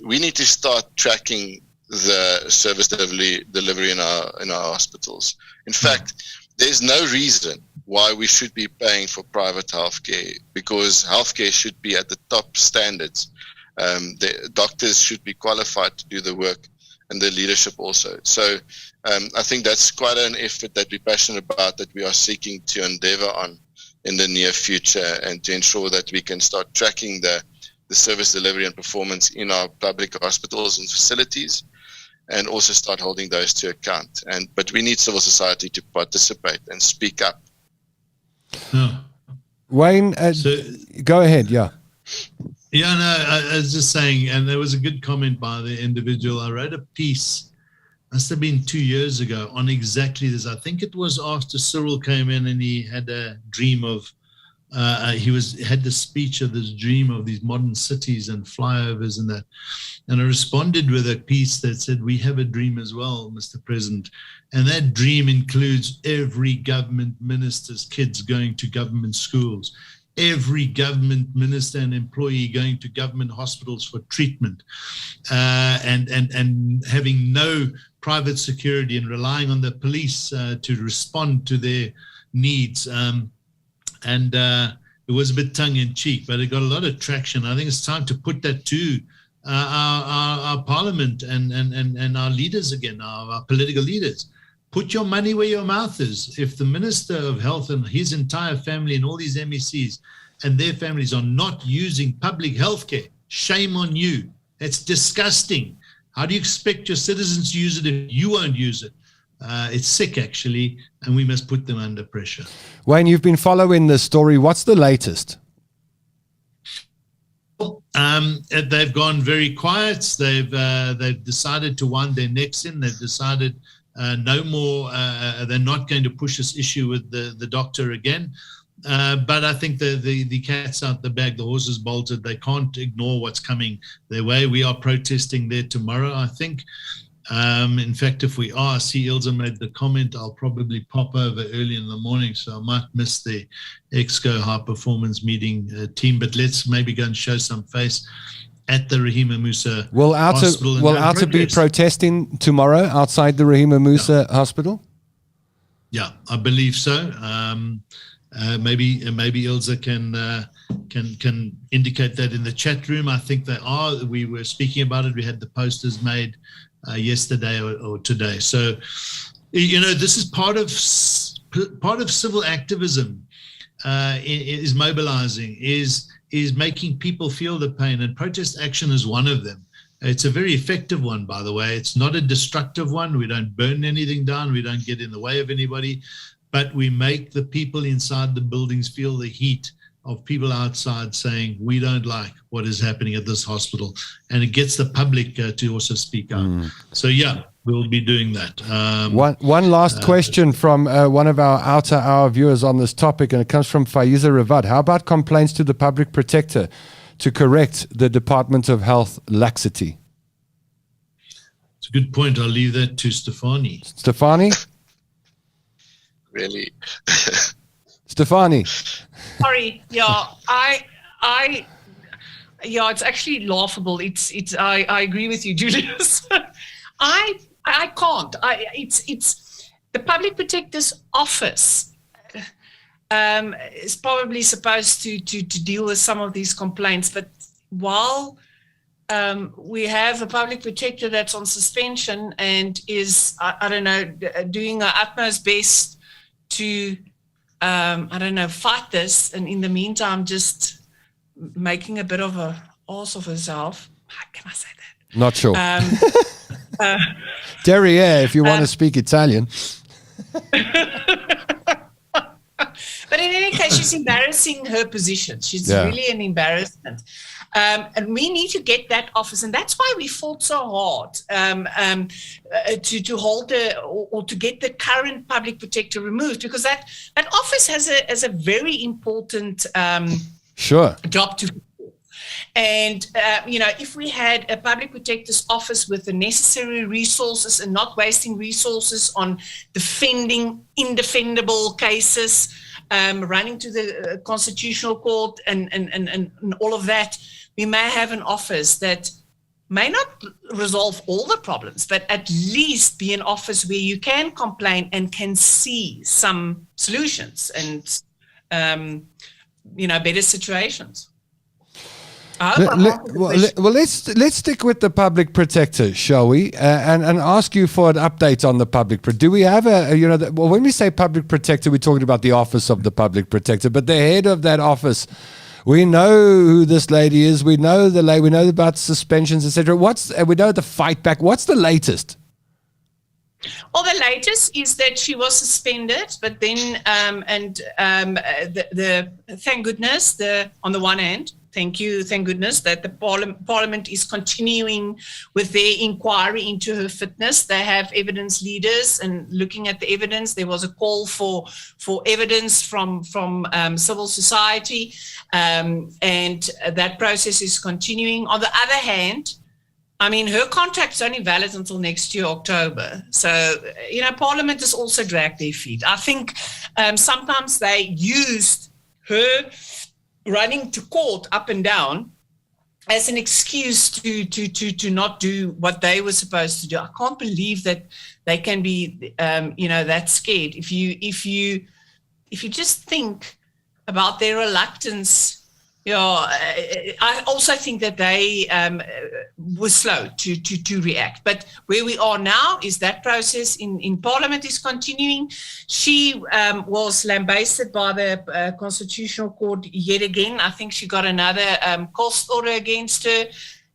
we need to start tracking the service delivery in our hospitals. In fact, there's no reason why we should be paying for private healthcare, because healthcare should be at the top standards. The doctors should be qualified to do the work, and the leadership also. So I think that's quite an effort that we're passionate about, that we are seeking to endeavor on in the near future, and to ensure that we can start tracking the service delivery and performance in our public hospitals and facilities, and also start holding those to account. But we need civil society to participate and speak up. Wayne, go ahead. Yeah. Yeah, no, I was just saying, and there was a good comment by the individual. I wrote a piece, must have been 2 years ago, on exactly this. I think it was after Cyril came in and he had a dream of he had this speech of this dream of these modern cities and flyovers and that. And I responded with a piece that said, we have a dream as well, Mr. President. And that dream includes every government minister's kids going to government schools, every government minister and employee going to government hospitals for treatment, and having no private security and relying on the police to respond to their needs. It was a bit tongue-in-cheek, but it got a lot of traction. I think it's time to put that to our parliament and our leaders again, our political leaders. Put your money where your mouth is. If the Minister of Health and his entire family and all these MECs and their families are not using public health care, shame on you. It's disgusting. How do you expect your citizens to use it if you won't use it? It's sick, actually, and we must put them under pressure. Wayne, you've been following this story. What's the latest? They've gone very quiet. They've decided to wind their necks in. They've decided no more. They're not going to push this issue with the doctor again. But I think the cat's out the bag. The horse is bolted. They can't ignore what's coming their way. We are protesting there tomorrow, I think. In fact, if we are, I see Ilza made the comment, I'll probably pop over early in the morning, so I might miss the Exco High Performance meeting team, but let's maybe go and show some face at the Rahima Musa Hospital. Will OUTA be protesting tomorrow outside the Rahima Musa Hospital? Yeah, I believe so. Maybe Ilza can indicate that in the chat room. I think they are. We were speaking about it. We had the posters made yesterday or today. So, this is part of civil activism. Is mobilizing, is making people feel the pain, and protest action is one of them. It's a very effective one, by the way. It's not a destructive one. We don't burn anything down. We don't get in the way of anybody, but we make the people inside the buildings feel the heat of people outside saying, we don't like what is happening at this hospital. And it gets the public to also speak out. So, yeah, we'll be doing that. One last question from one of our OUTA Hour viewers on this topic, and it comes from Faiza Ravad. How about complaints to the public protector to correct the Department of Health laxity? It's a good point. I'll leave that to Stefanie. Stefanie? Really? Stefanie? Sorry, it's actually laughable. I agree with you, Julius. I can't. It's the public protector's office is probably supposed to deal with some of these complaints, but while we have a public protector that's on suspension and is doing her utmost best to fight this, and in the meantime, just making a bit of a ass of herself. How can I say that? Not sure. Derriere, if you want to speak Italian. But in any case, she's embarrassing her position. She's really an embarrassment. And we need to get that office, and that's why we fought so hard to hold or to get the current public protector removed, because that office has a very important job to. And if we had a public protector's office with the necessary resources and not wasting resources on defending indefendable cases, running to the Constitutional Court and all of that, we may have an office that may not resolve all the problems, but at least be an office where you can complain and can see some solutions and, better situations. Let's stick with the public protector, shall we? And ask you for an update on the public. Do we have when we say public protector, we're talking about the office of the public protector, but the head of that office, we know who this lady is. We know we know about suspensions, etc. We know the fight back. What's the latest? Well, the latest is that she was suspended, but then, thank goodness, on the one hand, Thank you. Thank goodness that the Parliament is continuing with their inquiry into her fitness. They have evidence leaders, and looking at the evidence, there was a call for evidence from civil society, and that process is continuing. On the other hand, I mean, her contract's only valid until next year, October. So, Parliament has also dragged their feet. I think sometimes they used her running to court up and down as an excuse to not do what they were supposed to do. I can't believe that they can be, that scared. If you just think about their reluctance, I also think that they were slow to react. But where we are now is that process in Parliament is continuing. She was lambasted by the Constitutional Court yet again. I think she got another cost order against her.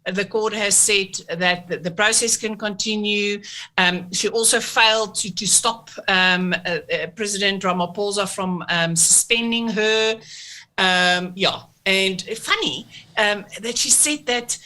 The court has said that the process can continue. She also failed to stop President Ramaphosa from suspending her. And funny that she said that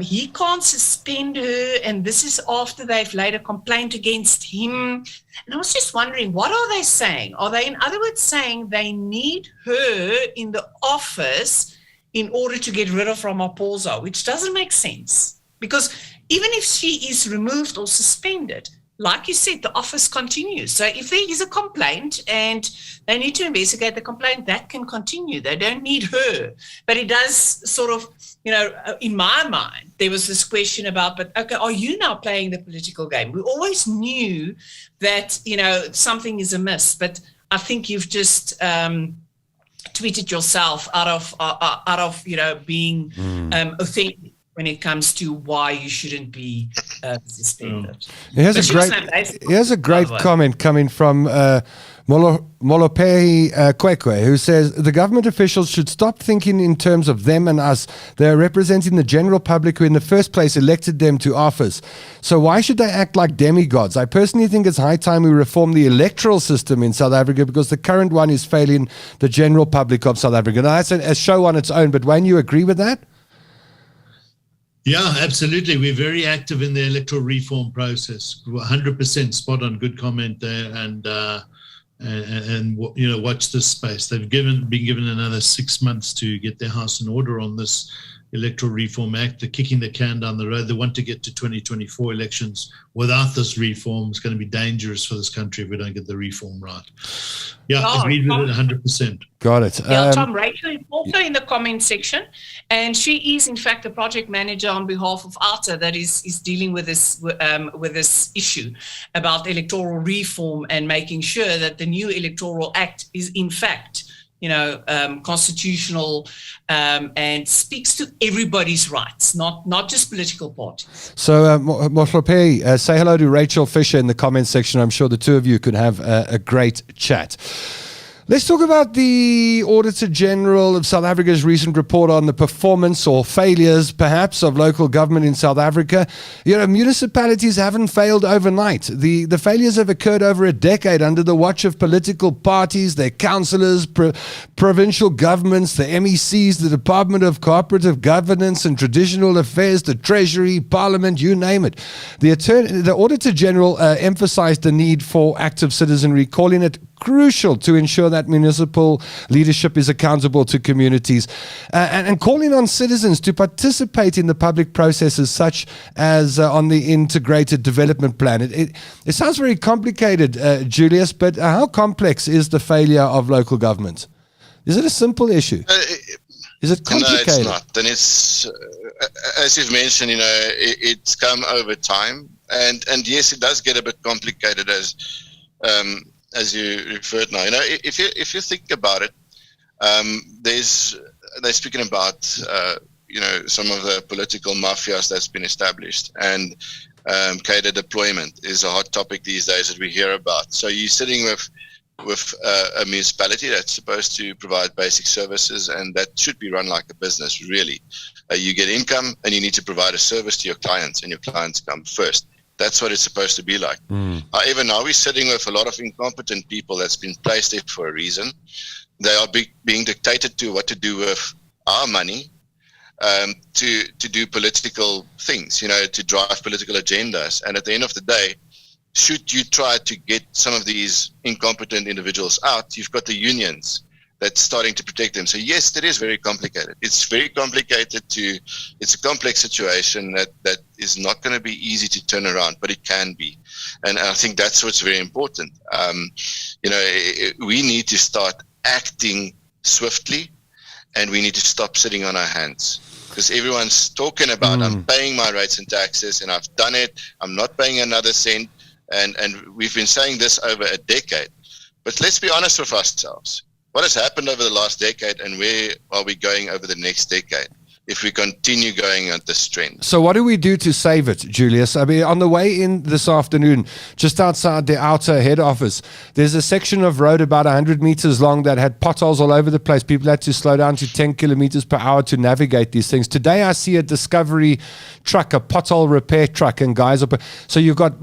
he can't suspend her, and this is after they've laid a complaint against him. And I was just wondering, what are they saying? Are they, in other words, saying they need her in the office in order to get rid of Ramaphosa, which doesn't make sense? Because even if she is removed or suspended, like you said, the office continues. So if there is a complaint and they need to investigate the complaint, that can continue. They don't need her. But it does sort of, in my mind, there was this question about, but okay, are you now playing the political game? We always knew that, something is amiss, but I think you've just tweeted yourself out of being authentic when it comes to why you shouldn't be suspended. Here's a great comment coming from Molopehi Kwekwe, who says the government officials should stop thinking in terms of them and us. They are representing the general public who in the first place elected them to office. So why should they act like demigods? I personally think it's high time we reform the electoral system in South Africa because the current one is failing the general public of South Africa. Now, that's a show on its own, but Wayne, you agree with that? Yeah, absolutely. We're very active in the electoral reform process. 100% spot on. Good comment there, and watch this space. They've been given another 6 months to get their house in order on this Electoral Reform Act. They're kicking the can down the road. They want to get to 2024 elections without this reform. It's going to be dangerous for this country if we don't get the reform right. Yeah, agreed with it 100%. Got it. Tom, Rachel is also in the comment section, and she is in fact the project manager on behalf of OUTA that is dealing with this issue about electoral reform and making sure that the new Electoral Act is in fact constitutional and speaks to everybody's rights, not just political parties. So, Motlope, say hello to Rachel Fisher in the comments section. I'm sure the two of you could have a great chat. Let's talk about the Auditor General of South Africa's recent report on the performance or failures, perhaps, of local government in South Africa. Municipalities haven't failed overnight. The failures have occurred over a decade under the watch of political parties, their councillors, provincial governments, the MECs, the Department of Cooperative Governance and Traditional Affairs, the Treasury, Parliament, you name it. The Auditor General emphasized the need for active citizenry, calling it crucial to ensure that municipal leadership is accountable to communities and calling on citizens to participate in the public processes such as on the integrated development plan. It sounds very complicated, Julius, but how complex is the failure of local government? Is it a simple issue? Is it complicated? No, it's not. And it's, as you've mentioned, it's come over time. And yes, it does get a bit complicated as you referred now. If you think about it, they're speaking about some of the political mafias that's been established, and cadre deployment is a hot topic these days that we hear about. So you're sitting with a municipality that's supposed to provide basic services, and that should be run like a business, really. You get income and you need to provide a service to your clients, and your clients come first. That's what it's supposed to be like. However, now we're sitting with a lot of incompetent people that's been placed there for a reason. They are being dictated to what to do with our money, to do political things, to drive political agendas. And at the end of the day, should you try to get some of these incompetent individuals out, you've got the unions that's starting to protect them. So yes, it is very complicated. It's very complicated it's a complex situation that is not going to be easy to turn around, but it can be. And I think that's what's very important. We need to start acting swiftly, and we need to stop sitting on our hands. Because everyone's talking about, I'm paying my rates and taxes, and I've done it. I'm not paying another cent. And we've been saying this over a decade. But let's be honest with ourselves. What has happened over the last decade, and where are we going over the next decade if we continue going on this trend? So what do we do to save it, Julius? I mean, on the way in this afternoon, just outside the OUTA head office, there's a section of road about 100 meters long that had potholes all over the place. People had to slow down to 10 kilometers per hour to navigate these things. Today, I see a Discovery truck, a pothole repair truck, and guys up. So you've got,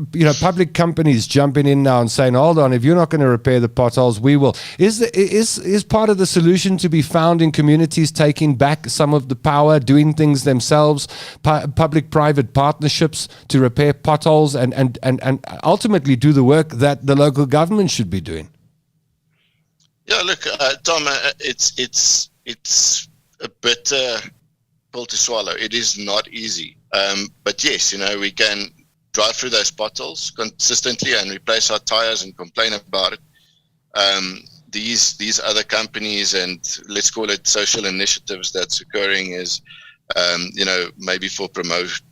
public companies jumping in now and saying, hold on, if you're not going to repair the potholes, we will. Is part of the solution to be found in communities taking back some of the power, doing things themselves, public-private partnerships to repair potholes and ultimately do the work that the local government should be doing? Yeah, look, Tom, it's a bitter pill to swallow. It is not easy. But yes, we can drive through those potholes consistently and replace our tires and complain about it. These other companies and let's call it social initiatives that's occurring is, maybe for promotion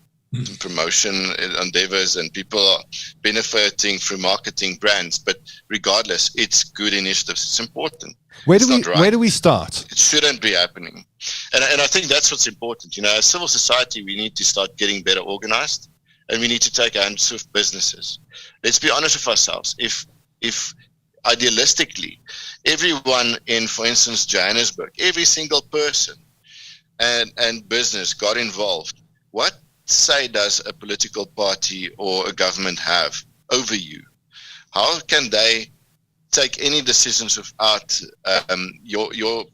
endeavors, and people are benefiting through marketing brands. But regardless, it's good initiatives. It's important. Where do we start? It shouldn't be happening. And I think that's what's important. As civil society, we need to start getting better organized, and we need to take hands with businesses. Let's be honest with ourselves. If idealistically, everyone in, for instance, Johannesburg, every single person and business got involved, what say does a political party or a government have over you? How can they take any decisions without your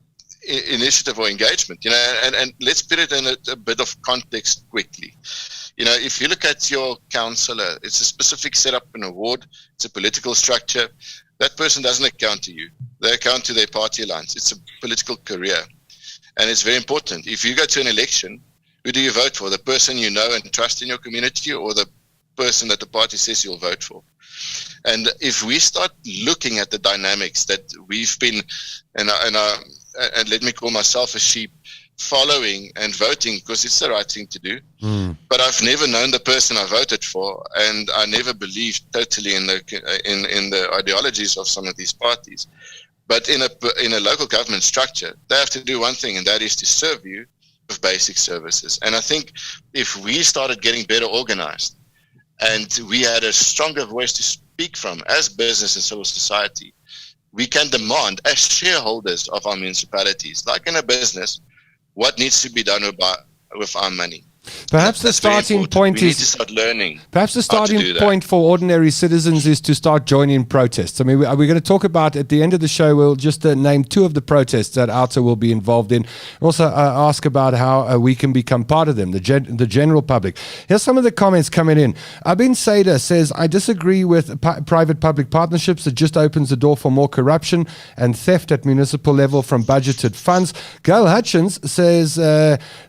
initiative or engagement? And let's put it in a bit of context quickly. If you look at your councillor, it's a specific setup in a ward, it's a political structure. That person doesn't account to you. They account to their party lines. It's a political career. And it's very important. If you go to an election, who do you vote for? The person you know and trust in your community, or the person that the party says you'll vote for? And if we start looking at the dynamics that we've been, and let me call myself a sheep, following and voting because it's the right thing to do. But I've never known the person I voted for, and I never believed totally in the ideologies of some of these parties. But in a local government structure, they have to do one thing, and that is to serve you with basic services. And I think if we started getting better organized, and we had a stronger voice to speak from as business and civil society, we can demand as shareholders of our municipalities, like in a business, what needs to be done with our money. Perhaps the starting point we need to start learning. Perhaps the starting point for ordinary citizens is to start joining protests. I mean, we're going to talk about at the end of the show. We'll just name two of the protests that OUTA will be involved in. Also ask about how we can become part of them, the general public. Here's some of the comments coming in. Abin Sader says, I disagree with private-public partnerships. It just opens the door for more corruption and theft at municipal level from budgeted funds. Gail Hutchins says,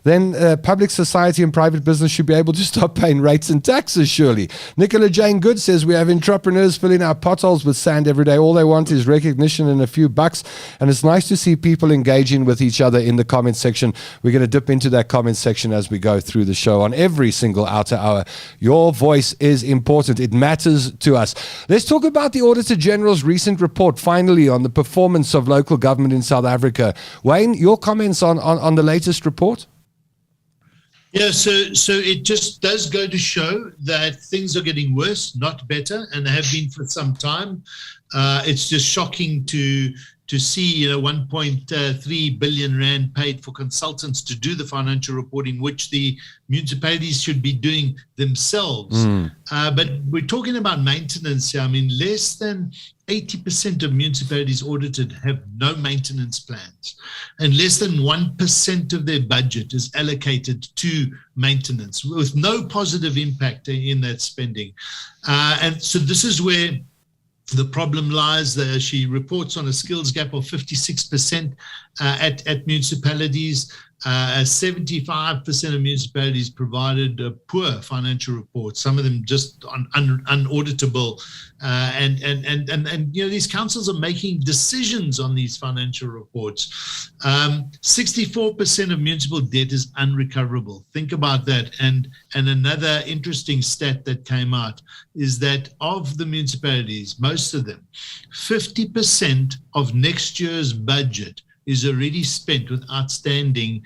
then public society and private business should be able to stop paying rates and taxes, surely. Nicola Jane Good says we have entrepreneurs filling our potholes with sand every day. All they want is recognition and a few bucks. And it's nice to see people engaging with each other in the comment section. We're going to dip into that comment section as we go through the show on every single OUTA hour. Your voice is important. It matters to us. Let's talk about the Auditor General's recent report, finally, on the performance of local government in South Africa. Wayne, your comments on the latest report? Yeah, so it just does go to show that things are getting worse, not better, and have been for some time. It's just shocking to to see 1.3 billion rand paid for consultants to do the financial reporting, which the municipalities should be doing themselves. But we're talking about maintenance here. I mean, less than 80% of municipalities audited have no maintenance plans, and less than 1% of their budget is allocated to maintenance, with no positive impact in that spending. And so this is where the problem lies. She reports on a skills gap of 56% at municipalities. 75% of municipalities provided poor financial reports, some of them just unauditable. And these councils are making decisions on these financial reports. 64% of municipal debt is unrecoverable. Think about that. And another interesting stat that came out is that of the municipalities, most of them, 50% of next year's budget is already spent with outstanding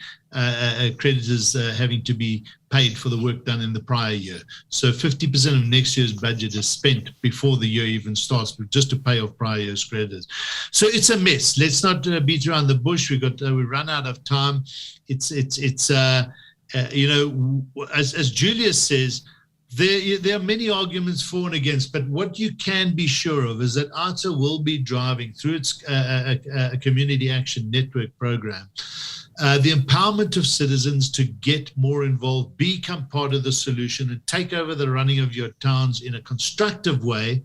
creditors having to be paid for the work done in the prior year. So 50% of next year's budget is spent before the year even starts, just to pay off prior year's creditors. So it's a mess. Let's not beat around the bush. We run out of time. It's as Julius says, there are many arguments for and against, but what you can be sure of is that OUTA will be driving through its Community Action Network program the empowerment of citizens to get more involved, become part of the solution, and take over the running of your towns in a constructive way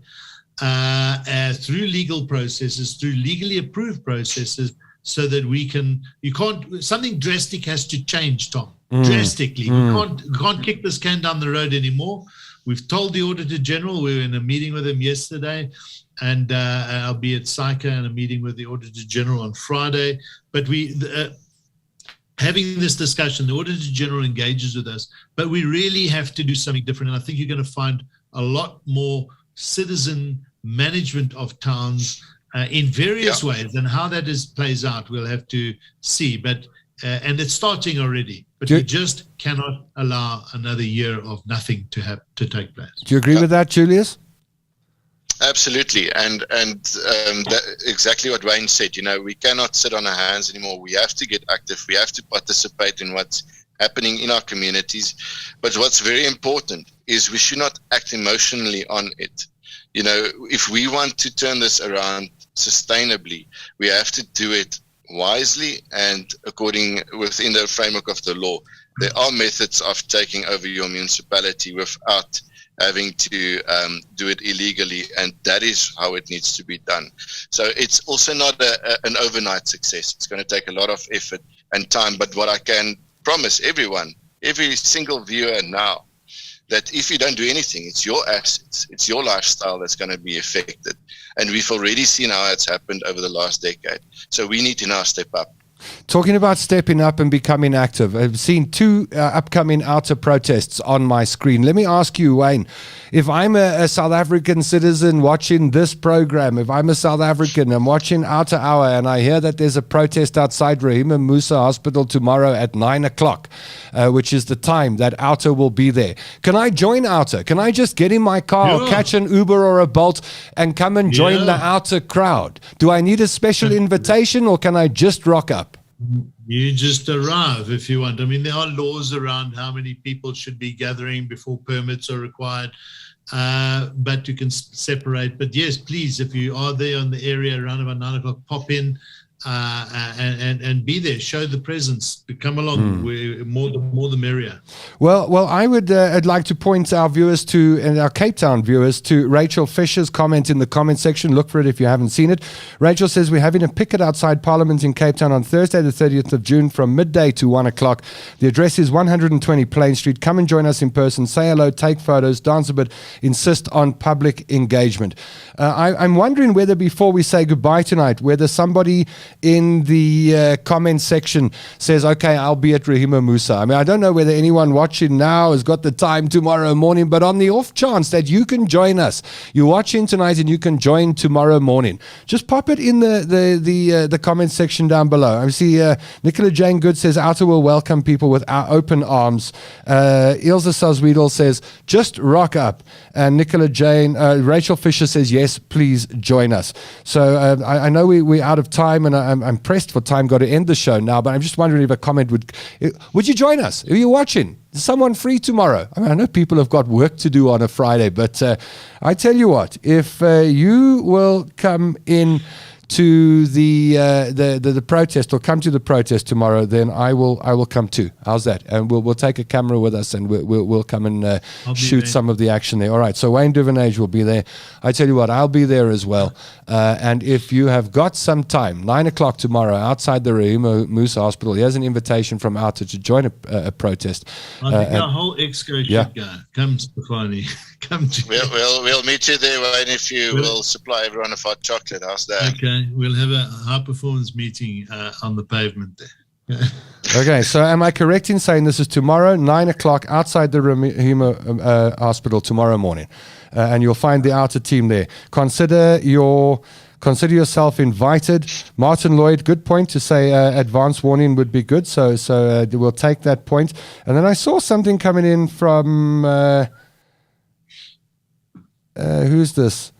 through legal processes, through legally approved processes, so that something drastic has to change, Tom. Drastically. We can't kick this can down the road anymore. We've told the Auditor General. We were in a meeting with him yesterday, and I'll be at SAICA in a meeting with the Auditor General on Friday. But having this discussion, the Auditor General engages with us, but we really have to do something different. And I think you're going to find a lot more citizen management of towns in various ways, and how that plays out, we'll have to see. But and it's starting already, but we just cannot allow another year of nothing to take place. Do you agree with that, Julius? Absolutely, and exactly what Wayne said. We cannot sit on our hands anymore. We have to get active. We have to participate in what's happening in our communities. But what's very important is we should not act emotionally on it. If we want to turn this around sustainably, we have to do it wisely and within the framework of the law. There are methods of taking over your municipality without having to do it illegally, and that is how it needs to be done. So it's also not an overnight success. It's going to take a lot of effort and time. But what I can promise everyone, every single viewer now, that if you don't do anything, it's your assets, it's your lifestyle that's going to be affected. And we've already seen how it's happened over the last decade. So we need to now step up. Talking about stepping up and becoming active, I've seen two upcoming OUTA protests on my screen. Let me ask you, Wayne, if I'm a South African citizen watching this program, if I'm a South African, I'm watching OUTA Hour, and I hear that there's a protest outside Rahima Musa Hospital tomorrow at 9 o'clock, which is the time that OUTA will be there. Can I join OUTA? Can I just get in my car or catch an Uber or a Bolt and come and join the OUTA crowd? Do I need a special invitation, or can I just rock up? You just arrive if you want. I mean, there are laws around how many people should be gathering before permits are required, but you can separate. But yes, please, if you are there in the area around about 9 o'clock, pop in and be there. Show the presence. Come along. More the merrier. Well, I'd like to point our viewers and our Cape Town viewers to Rachel Fisher's comment in the comment section. Look for it if you haven't seen it. Rachel says, we're having a picket outside Parliament in Cape Town on Thursday, the 30th of June from midday to 1 o'clock. The address is 120 Plain Street. Come and join us in person. Say hello, take photos, dance a bit, insist on public engagement. I'm wondering whether before we say goodbye tonight, whether somebody in the comment section says, okay, I'll be at Rahima Musa. I mean, I don't know whether anyone watching now has got the time tomorrow morning, but on the off chance that you can join us, you're watching tonight and you can join tomorrow morning, just pop it in the comment section down below. I see Nicola Jane Good says, OUTA will welcome people with our open arms. Ilse Sazwiedel says, just rock up. And Nicola Jane, Rachel Fisher says, yes, please join us. So I know we're out of time, and I'm pressed for time. Got to end the show now, but I'm just wondering if a comment would you join us? Are you watching? Is someone free tomorrow? I mean, I know people have got work to do on a Friday, but I tell you what, if you will come in to the protest, or come to the protest tomorrow, then I will come too. How's that? And we'll take a camera with us, and we'll come and shoot some of the action there. All right. So Wayne Duvenage will be there. I tell you what, I'll be there as well. And if you have got some time, 9 o'clock tomorrow, outside the Rahima Musa Hospital, here's an invitation from OUTA to join a protest. I think our whole exco should go. Come, Stefani. Come to We'll meet you there, Wayne, if you will supply everyone a hot chocolate. How's that? Okay. We'll have a high-performance meeting on the pavement there. Okay, so am I correct in saying this is tomorrow, 9 o'clock, outside the Rahima Hospital tomorrow morning? And you'll find the OUTA team there. Consider yourself invited. Martin Lloyd, good point to say advance warning would be good. So we'll take that point. And then I saw something coming in from... who's this?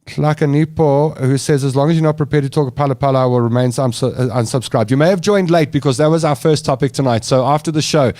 Klakanipo, who says, as long as you're not prepared to talk Pala Pala, I will remain unsubscribed. You may have joined late because that was our first topic tonight. So after the show,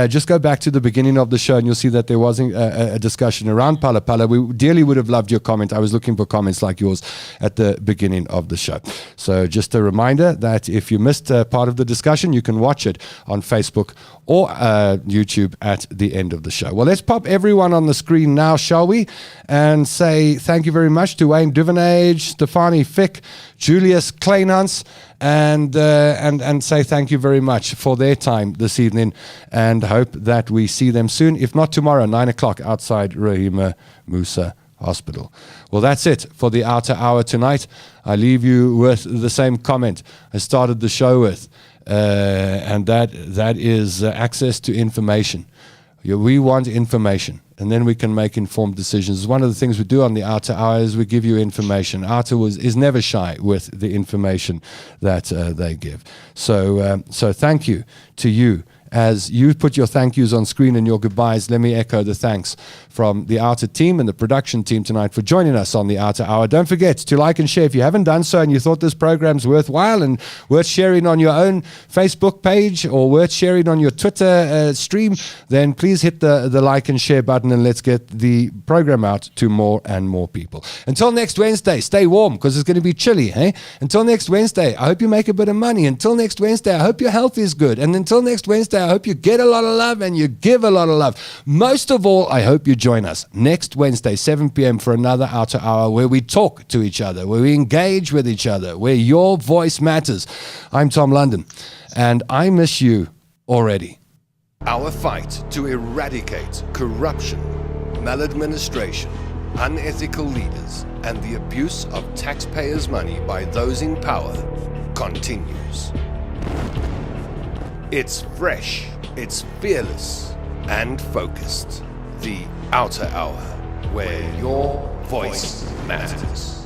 just go back to the beginning of the show and you'll see that there wasn't a discussion around Pala Pala. We dearly would have loved your comment. I was looking for comments like yours at the beginning of the show. So just a reminder that if you missed part of the discussion, you can watch it on Facebook or YouTube at the end of the show. Well, let's pop everyone on the screen now, shall we? And say thank you very much to Wayne Duvenage, Stefani Fick, Julius Kleinhans, and say thank you very much for their time this evening, and hope that we see them soon, if not tomorrow, 9 o'clock outside Rahima Musa Hospital. Well, that's it for the OUTA Hour tonight. I leave you with the same comment I started the show with, and that is access to information. We want information, and then we can make informed decisions. One of the things we do on the OUTA Hour is we give you information. OUTA is never shy with the information that they give. So thank you to you. As you put your thank yous on screen and your goodbyes, let me echo the thanks from the OUTA team and the production team tonight for joining us on the OUTA Hour. Don't forget to like and share if you haven't done so and you thought this program's worthwhile and worth sharing on your own Facebook page or worth sharing on your Twitter stream, then please hit the like and share button and let's get the program out to more and more people. Until next Wednesday, stay warm because it's going to be chilly. Hey? Until next Wednesday, I hope you make a bit of money. Until next Wednesday, I hope your health is good. And until next Wednesday, I hope you get a lot of love and you give a lot of love. Most of all, I hope you join us next Wednesday, 7 p.m. for another OUTA Hour where we talk to each other, where we engage with each other, where your voice matters. I'm Tom London, and I miss you already. Our fight to eradicate corruption, maladministration, unethical leaders, and the abuse of taxpayers' money by those in power continues. It's fresh, it's fearless, and focused. The OUTA Hour, where your voice matters.